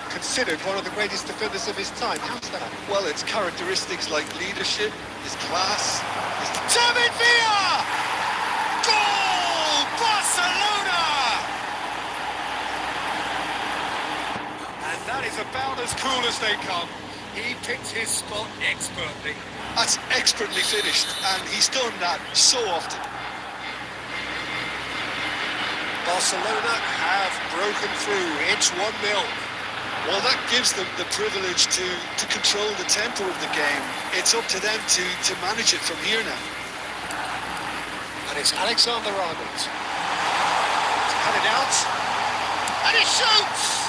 considered one of the greatest defenders of his time. How's that? Well, it's characteristics like leadership, his class, his... David Villa! Goal! Barcelona! And that is about as cool as they come. He picked his spot expertly. That's expertly finished, and he's done that so often. Barcelona have broken through. It's 1-0. Well, that gives them the privilege to control the tempo of the game. It's up to them to manage it from here now. And it's Alexander-Arnold. To cut it out. And he shoots!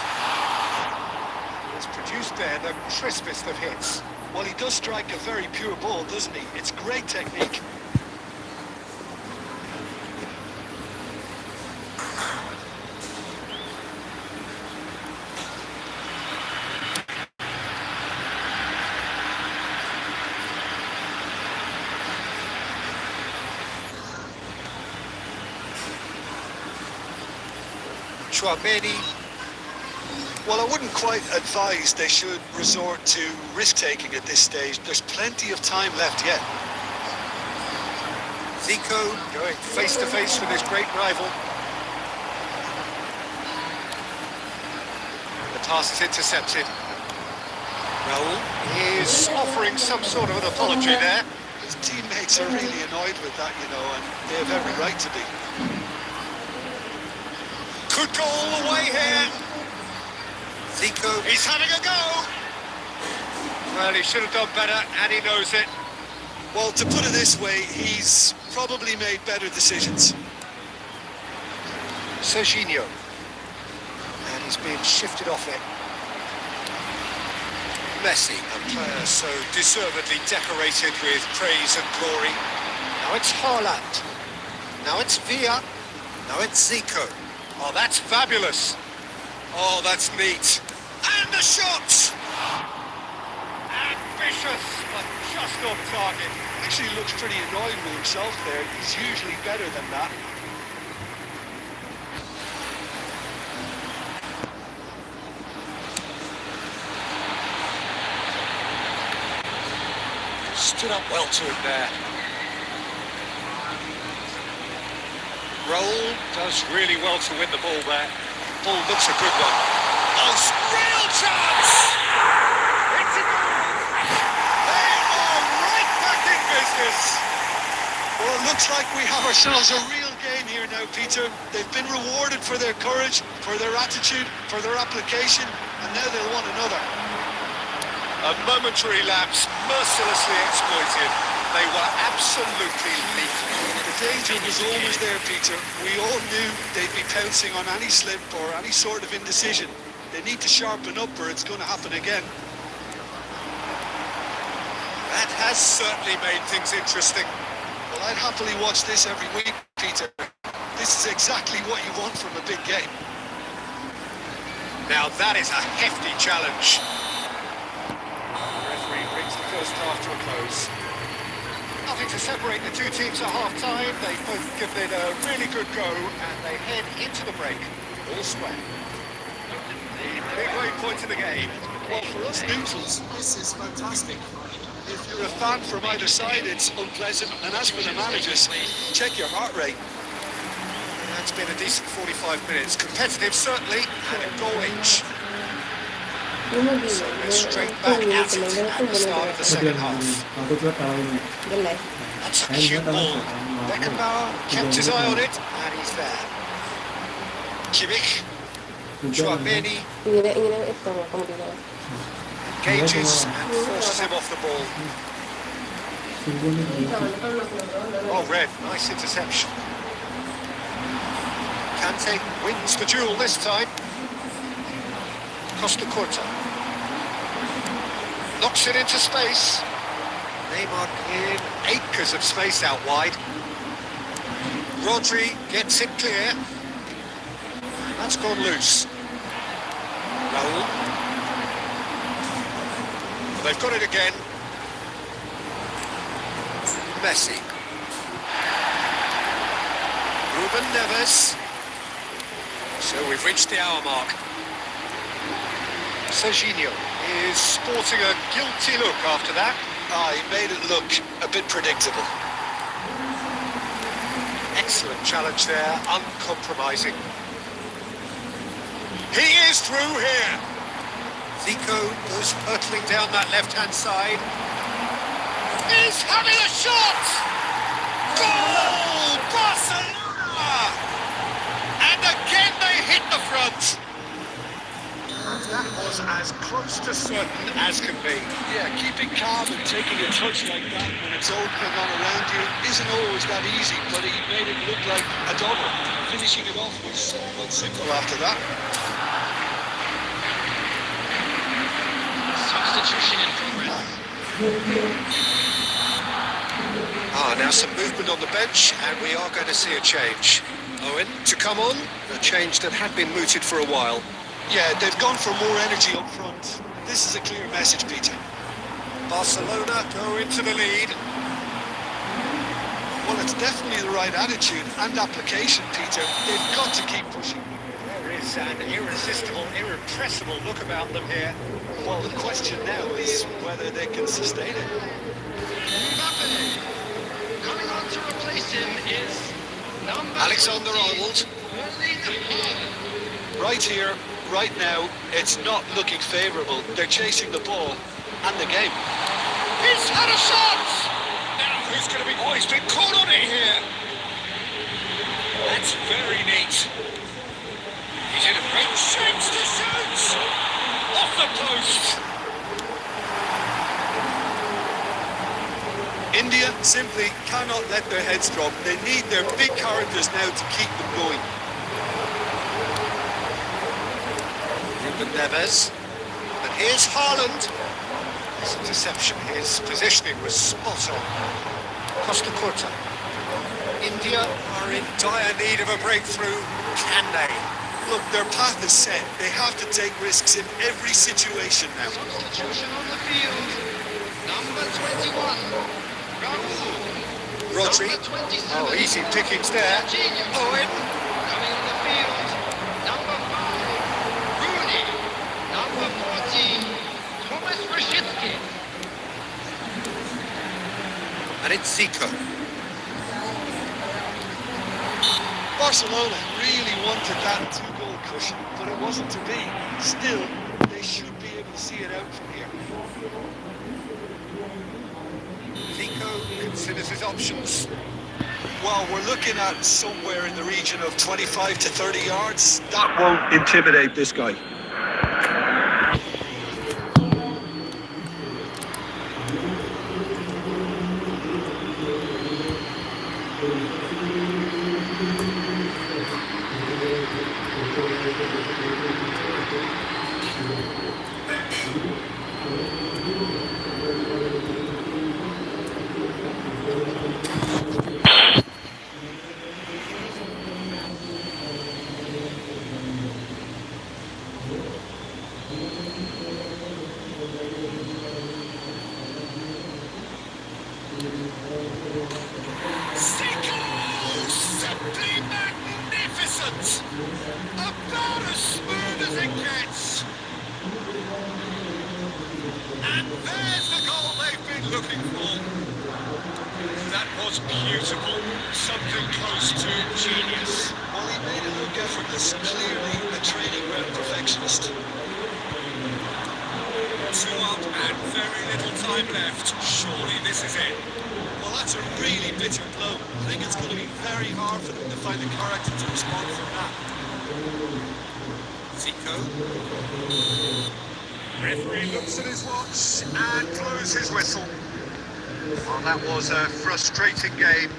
He's produced there the crispest of hits. Well, he does strike a very pure ball, doesn't he? It's great technique. Chouameni. Well, I wouldn't quite advise they should resort to risk-taking at this stage. There's plenty of time left yet. Zico going face-to-face with his great rival. The pass is intercepted. Raul is offering some sort of an apology there. His teammates are really annoyed with that, you know, and they have every right to be. Could go all the way here. Zico, he's having a go. Well, he should have done better, and he knows it. Well, to put it this way, he's probably made better decisions. Serginho. And he's being shifted off it. Messi, a player so deservedly decorated with praise and glory. Now it's Haaland. Now it's Villa. Now it's Zico. Oh, that's fabulous. Oh, that's neat. And the shot! Ambitious, but just off target. Actually looks pretty annoyed with himself there. He's usually better than that. Stood up well to him there. Raul does really well to win the ball there. Ball looks a good one. Oh, real chance! It's a goal! They are right back in business! Well, it looks like we have ourselves a real game here now, Peter. They've been rewarded for their courage, for their attitude, for their application, and now they'll want another. A momentary lapse, mercilessly exploited. They were absolutely lethal. The danger was always there, Peter. We all knew they'd be pouncing on any slip or any sort of indecision. They need to sharpen up or it's going to happen again. That has certainly made things interesting. Well, I'd happily watch this every week, Peter. This is exactly what you want from a big game. Now that is a hefty challenge. The referee brings the first half to a close. starting to separate the two teams at half-time. They've both given it a really good go, and they head into the break. All square. The big waypoint of the game. Well, for us neutrals, this is fantastic. If you're a fan from either side, it's unpleasant. And as for the managers, check your heart rate. That's been a decent 45 minutes. Competitive, certainly, and a goal each. So we're straight back at it at the start of the second half. ഇതല്ലേ That's a cute ball. Beckenbauer kept his eye on it, and he's there. Kimmich, Chouameni ഇങ്ങനെ എത്താൻ നോക്കാൻ engages and forces him off the ball. Oh, red, nice interception. Kante wins the duel this time. Costa Curta knocks it into space. Neymar in acres of space out wide. Rodri gets it clear. That's gone loose. Raul. They've got it again. Messi. Ruben Neves. So we've reached the hour mark. Serginho is sporting a guilty look after that. He made it look a bit predictable. Excellent challenge there, uncompromising. He is through here. Zico goes hurtling down that left-hand side. He's having a shot! Goal! Barcelona! And again they hit the front. That was as close to certain as can be. Yeah, keeping calm and taking a touch like that when it's all going on around you isn't always that easy, but he made it look like a double. Finishing it off was quite simple after that. Substitution in progress. Now some movement on the bench, and we are going to see a change. Owen to come on, a change that had been mooted for a while. Yeah, they've gone for more energy up front. This is a clear message, Peter. Barcelona go into the lead. Well, it's definitely the right attitude and application, Peter. They've got to keep pushing. There is an irresistible, irrepressible look about them here. Well, the question now is whether they can sustain it. Mbappe. Coming on to replace him is number Alexander-Arnold. 20. Right here, right now, it's not looking favourable. They're chasing the ball and the game. He's had a shot! Now who's going to be... Oh, he's been caught on it here. That's very neat. He's in a great chance to shoot! Off the post! India simply cannot let their heads drop. They need their big characters now to keep them going. Ruben Neves. And here's Haaland. His interception, his positioning was spot on. Costa Curta. India are in dire need of a breakthrough. Can they? Look, their path is set. They have to take risks in every situation now. Substitution on the field. Number 21. Raul. Rodri. Number 27. Oh, easy pickings there. Serginho. Owen. Coming on the field. Number 5. Rooney. Number 14. Thomas Rashitsky. And it's Zico. Barcelona really wanted that two-goal cushion, but it wasn't to be. Still, they should be able to see it out from here. Zico considers his options. Well, we're looking at somewhere in the region of 25 to 30 yards. That won't intimidate this guy. magnificent! About as smooth as it gets! And there's the goal they've been looking for. That was beautiful. Something close to genius. Well, he made it look effortless. Clearly a training ground perfectionist. 2 up and very little time left. Surely this is it. Well, that's a really bitter blow. I think it's going to be very hard for them to find the character to respond from that. Zico. Referee looks at his watch and blows his whistle. Well, that was a frustrating game.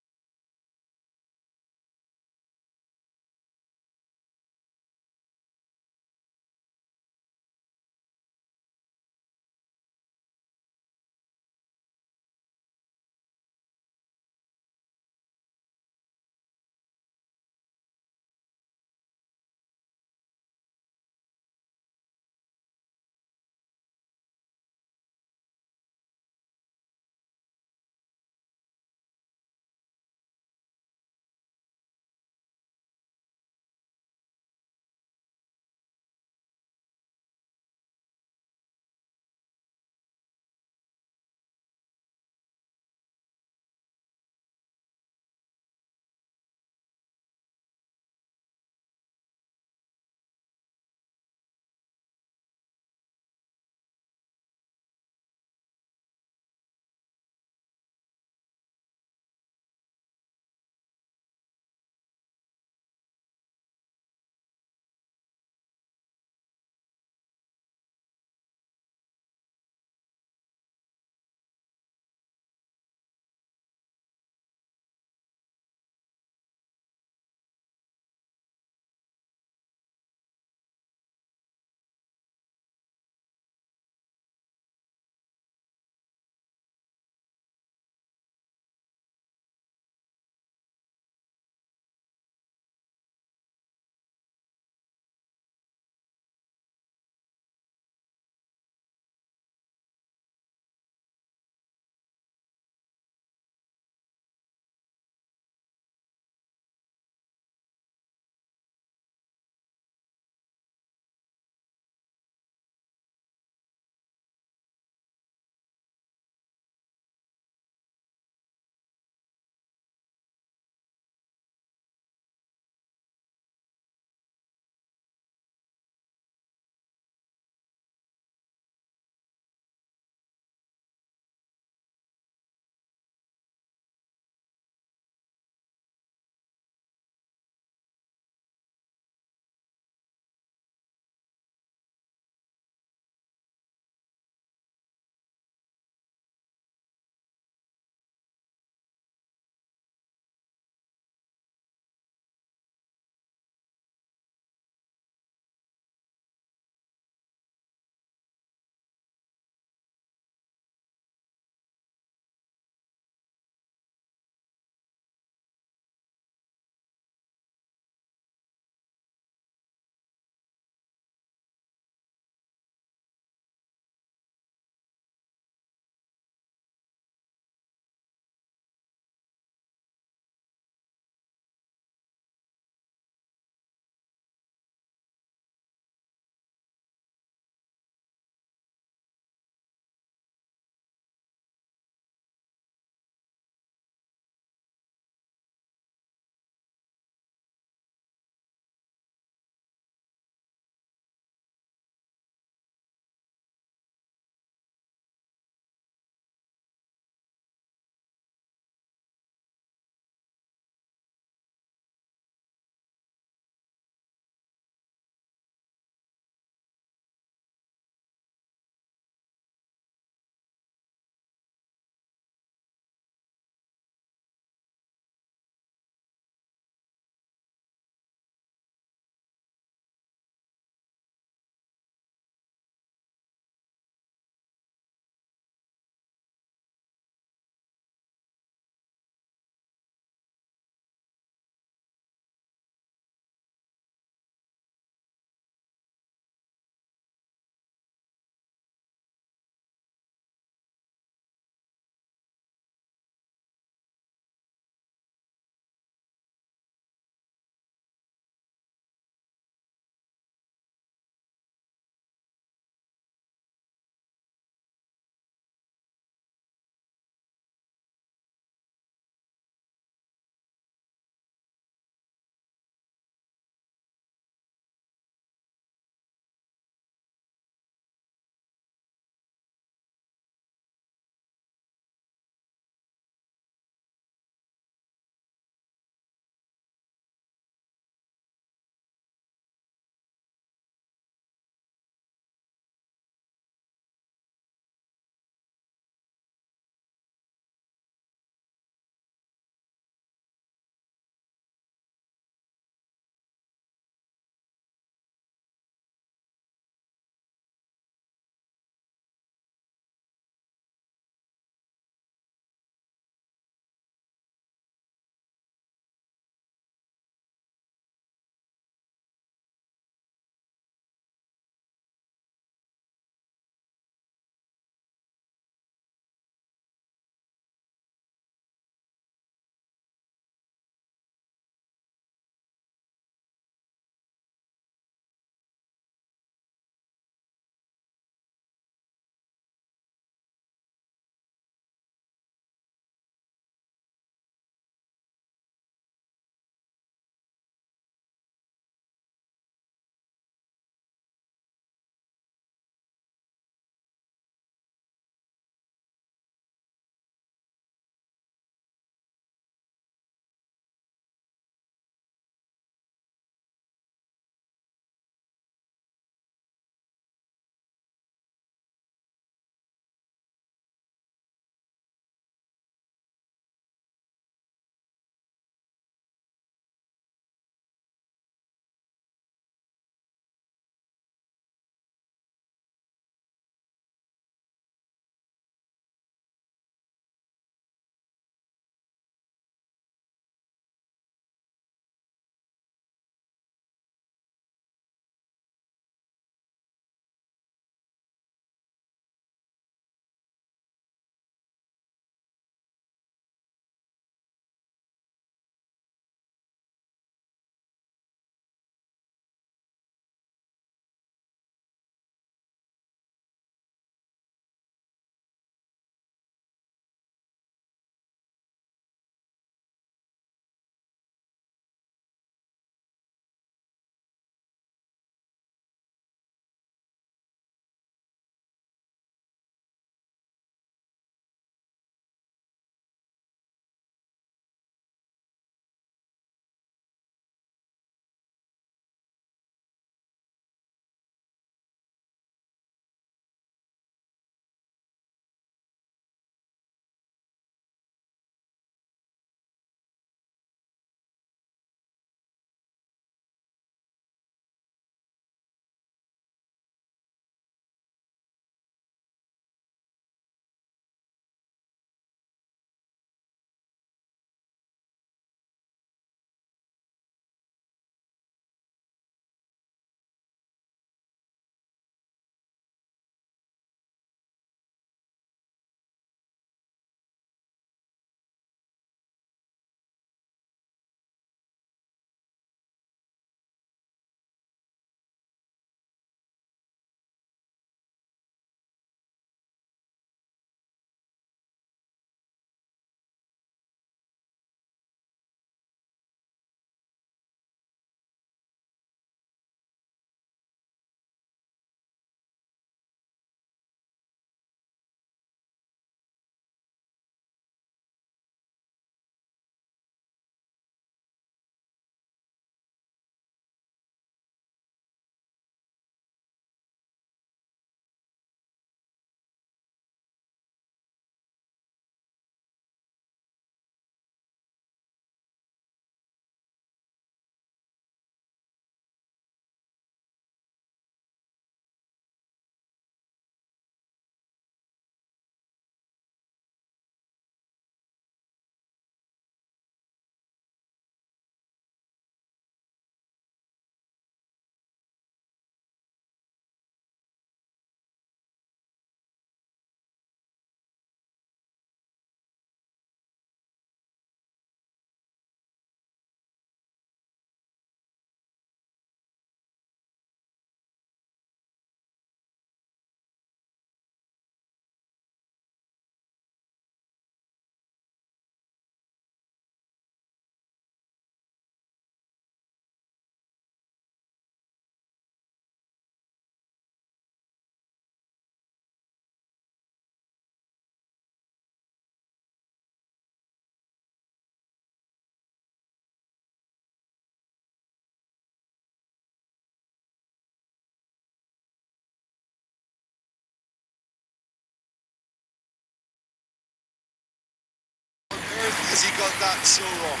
has he got that so wrong?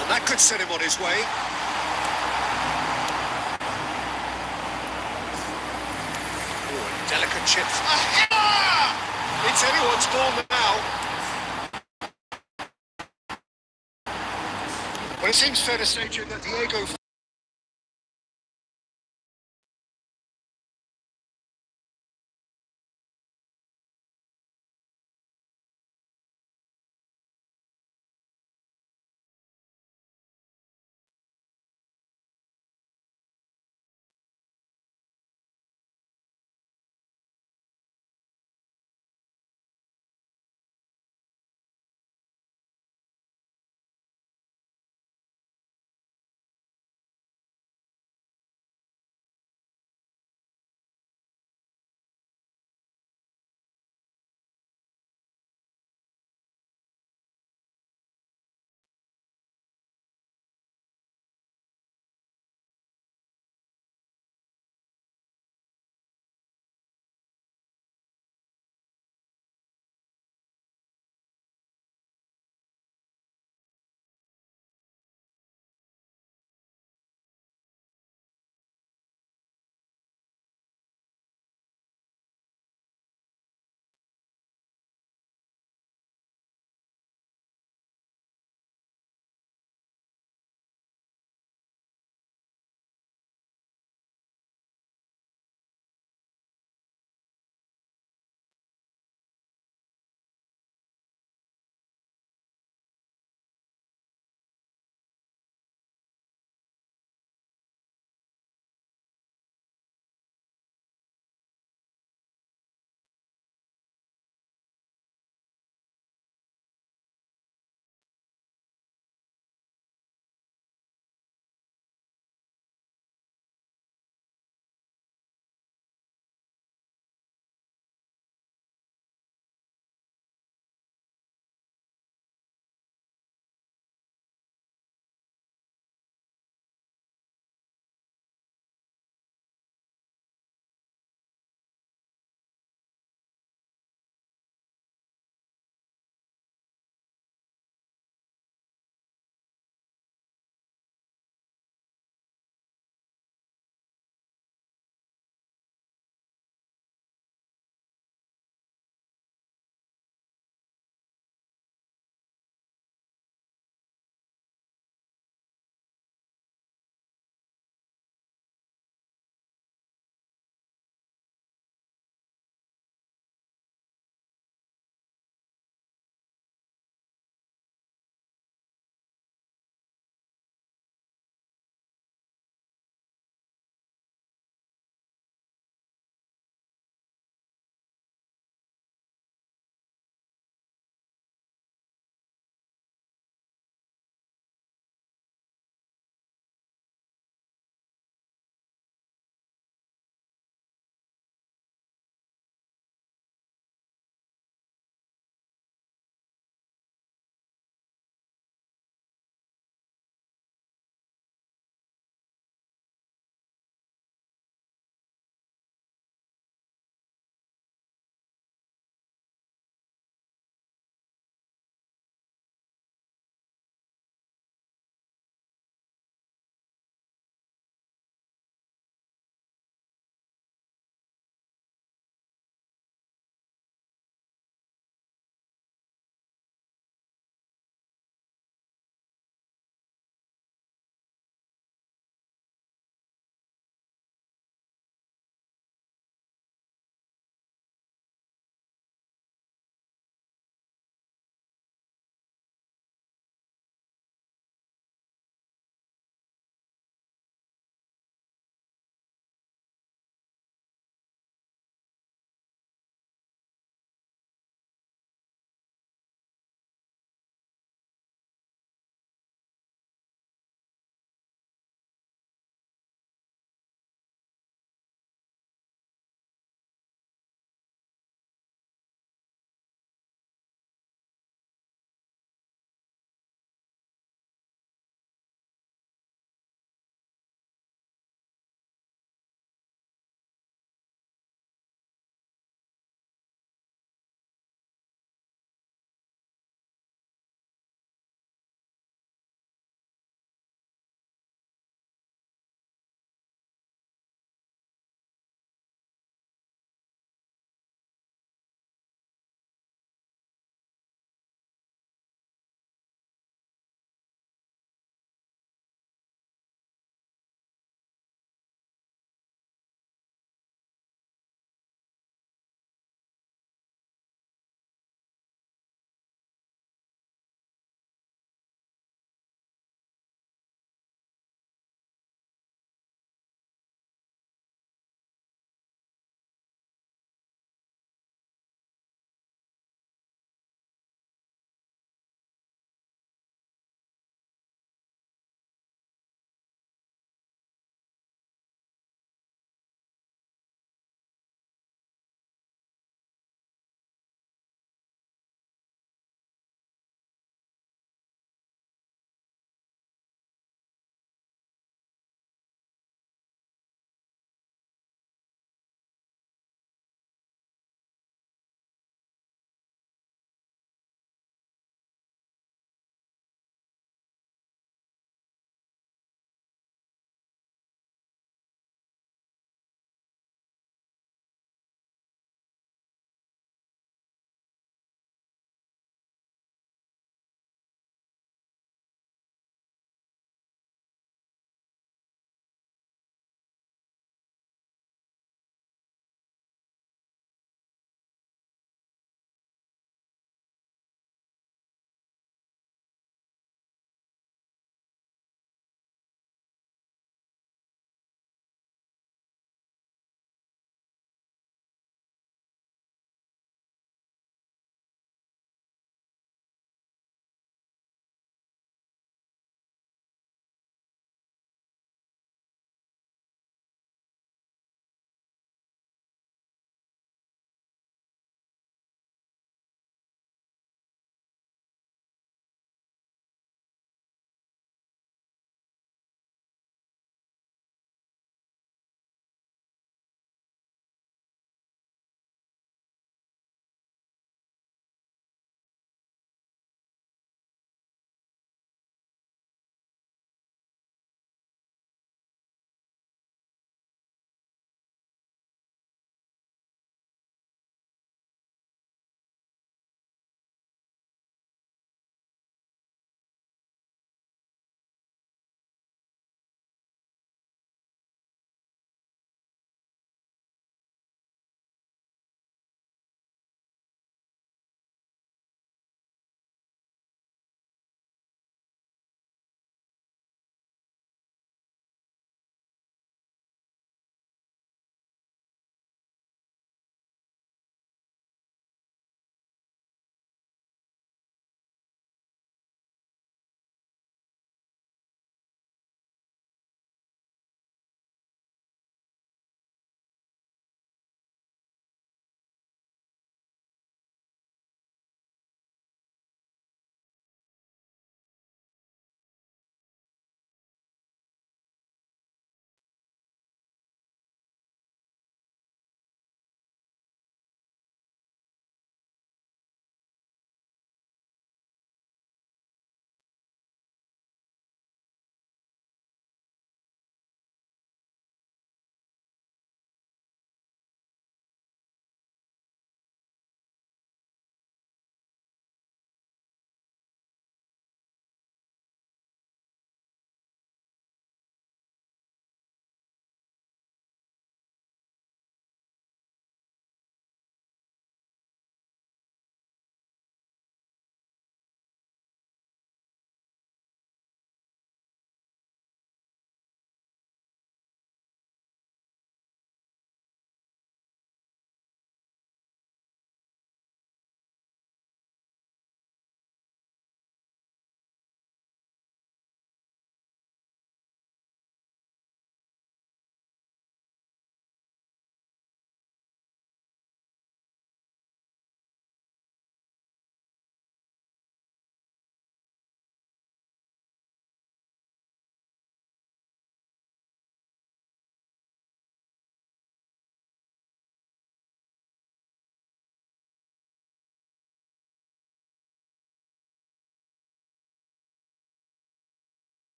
And that could set him on his way. Oh, a delicate chip. A header! It's anyone's ball now. Well, it seems fair to say, Jim, that Diego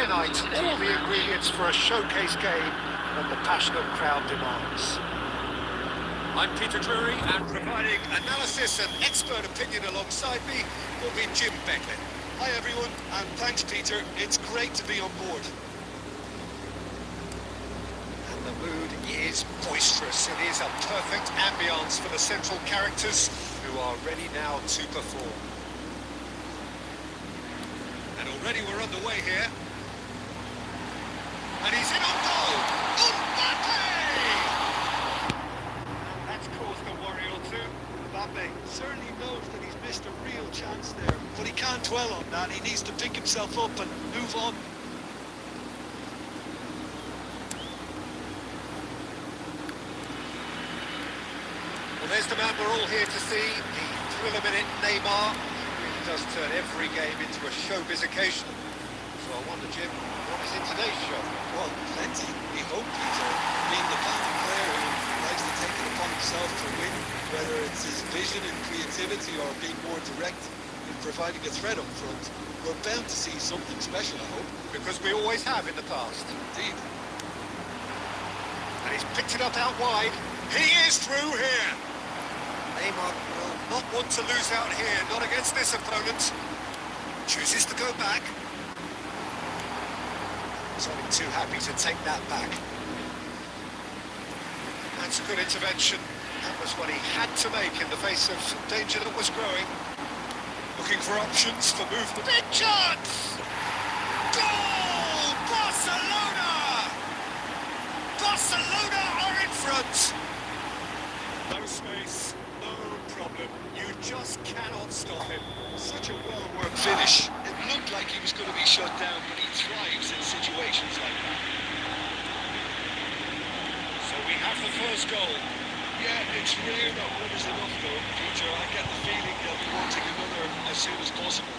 finite, all the ingredients for a showcase game that the passionate crowd demands. I'm Peter Drury, and providing analysis and expert opinion alongside me will be Jim Beckley. Hi everyone, and thanks Peter. It's great to be on board. And the mood is boisterous. It is a perfect ambience for the central characters who are ready now to perform. And already we're underway here. And he's in on goal! Mbappe! And that's caused a worry or two. Mbappe Certainly knows that he's missed a real chance there, but he can't dwell on that. He needs to pick himself up and move on. Well, there's the man we're all here to see, the thrill-a-minute Neymar. He really does turn every game into a showbiz occasion. So I wonder, Jim, what is in today's show? Well, plenty. We hope, Peter. Being the kind of player who likes to take it upon himself to win, whether it's his vision and creativity or being more direct in providing a threat up front, we're bound to see something special, I hope. Because we always have in the past. Indeed. And he's picked it up out wide. He is through here. Neymar will not want to lose out here, not against this opponent. Chooses to go back. He's only too happy to take that back. That's a good intervention. That was what he had to make in the face of danger that was growing. Looking for options for movement. Big chance! Goal! Barcelona! Barcelona are in front! No space, no problem. You just cannot stop him. Such a well-worked finish. It looked like he was going to be shut down, but he thrives in situations like that. So we have the first goal. Yeah, it's rare that one is enough though, Peter. I get the feeling they'll be wanting another as soon as possible.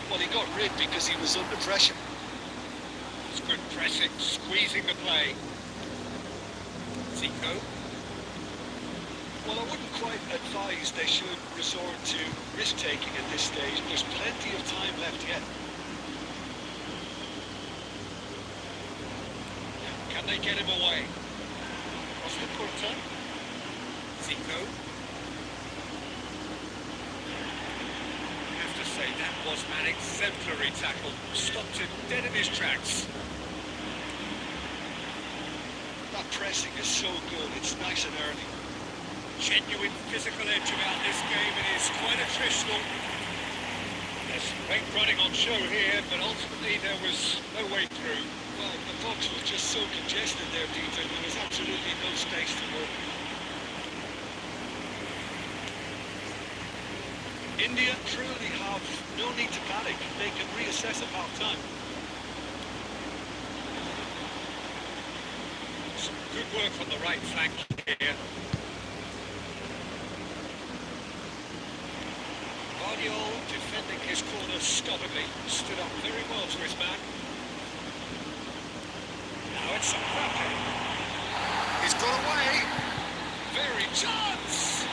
Well, he got rid because he was under pressure. It's good pressing, squeezing the play. Zico. Well, I wouldn't quite advise they should resort to risk-taking at this stage. There's plenty of time left yet. Can they get him away? Cross the quarter. Zico. I have to say, that was an exemplary tackle. Stopped him dead in his tracks. That pressing is so good. It's nice and early. Genuine physical edge about this game. It is quite attritional. There's great running on show here, but ultimately there was no way through. Well, the box was just so congested there, Peter. There was absolutely no space to work. India truly have no need to panic. They can reassess at half-time. Some good work on the right flank here. Guardiola defending his corner stubbornly. Stood up very well to his man. Now it's Mbappe. He's got away. Very chance.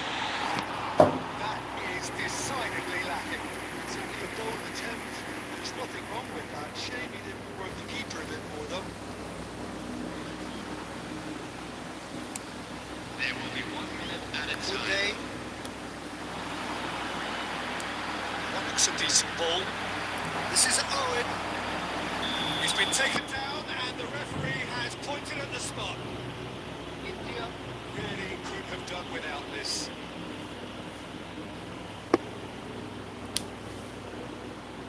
That is decidedly lacking. It's only a bold attempt. There's nothing wrong with that. Shame he didn't work the keeper a bit more, though. There will be 1 minute at a Good time. day. That looks a decent ball. This is Owen. He's been taken down and the referee has pointed at the spot. India really could have done without this.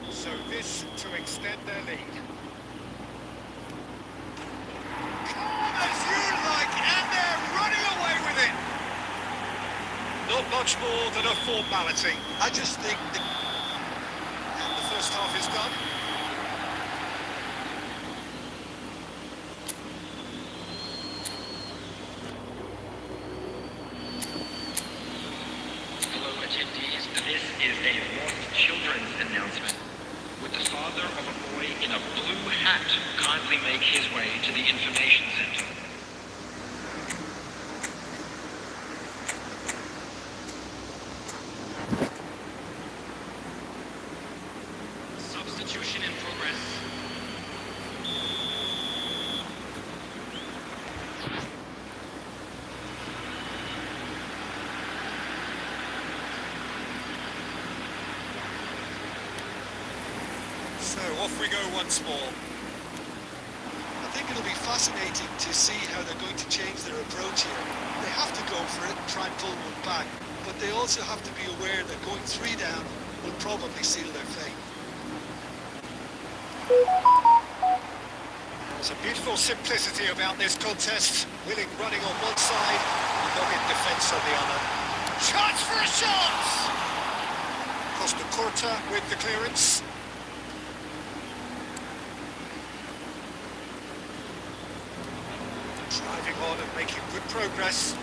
So this to extend their lead. Calm as you like, and they're running away with it. Not much more than a formality. I just think the And the first half is done. Hello, attendees. This is a Lost Children's announcement. Would the father of a boy in a blue hat kindly make his way to the information center? Substitution in progress. we go once more. I think it'll be fascinating to see how they're going to change their approach here. They have to go for it and try and pull one back, but they also have to be aware that going 3 down will probably seal their fate. There's a beautiful simplicity about this contest. Willing running on one side, dogged defence on the other. Chance for a shot! Costa Curta with the clearance. Driving on and making good progress.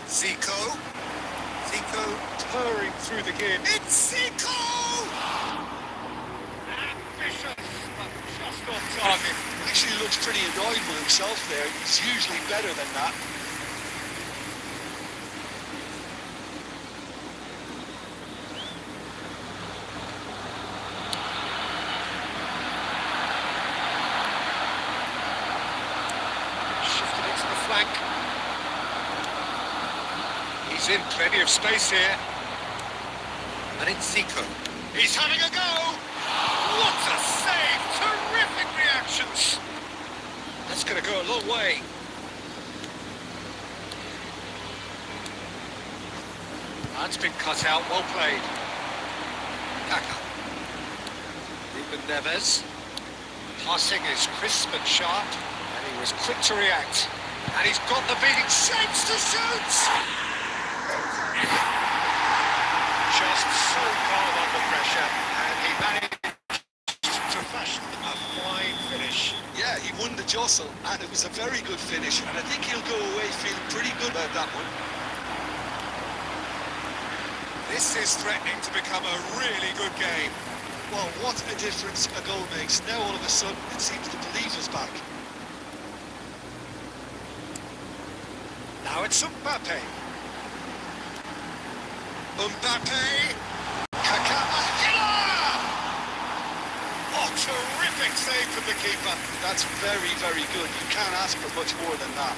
Zico. Zico purring through the gear. It's Zico! Ambitious, but just off target. Actually looks pretty annoyed with himself there. He's usually better than that. Shifted into the flank. He's in plenty of space here. And it's Zico. He's having a go! What a save! Terrific reactions! That's going to go a long way. That's been cut out, well played. Kaka. Ruben Neves. Passing is crisp and sharp, and he was quick to react. And he's got the beating shapes to shoot! Just so calm under pressure, and he managed to fashion a fine finish. Yeah, he won the jostle, and it was a very good finish, and I think he'll go away feeling pretty good about that one. This is threatening to become a really good game. Well, what a difference a goal makes. Now all of a sudden it seems the belief is back. Now it's Mbappe. Mbappe. Kaka. Oh, terrific save from the keeper. That's very, very good. You can't ask for much more than that.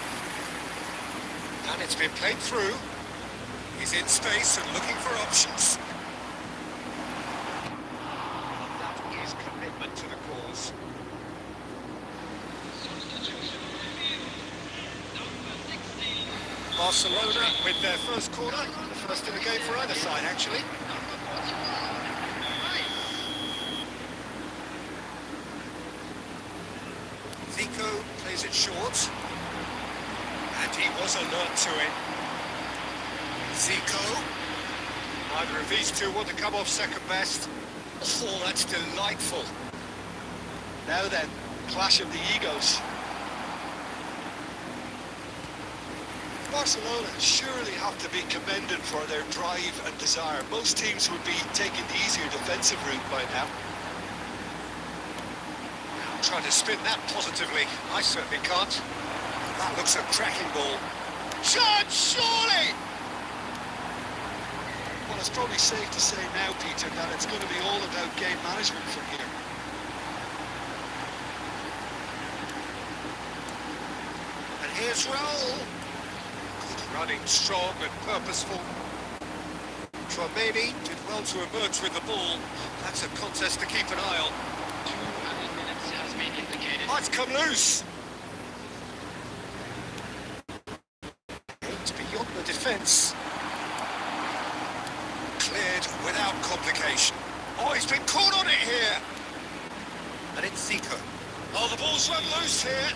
And it's been played through. He's in space and looking for options. That is commitment to the cause. Barcelona with their first corner. The first in the game for either side, actually. Zico plays it short. And he was alert to it. Zico. Neither of these two want to come off second best. Oh, that's delightful. Now then, clash of the egos. Barcelona surely have to be commended for their drive and desire. Most teams would be taking the easier defensive route by now. Trying to spin that positively. I certainly can't. That looks a cracking ball. Chance, surely! Well, it's probably safe to say now, Peter, that it's going to be all about game management from here. And here's Raul. Good running, strong and purposeful. Tromeni did well to emerge with the ball. That's a contest to keep an eye on. 2 minutes has been indicated. Oh, it's come loose. It's beyond the defence. Cleared without complication. Oh, he's been caught on it here. And it's Zico. Oh, the ball's run loose here.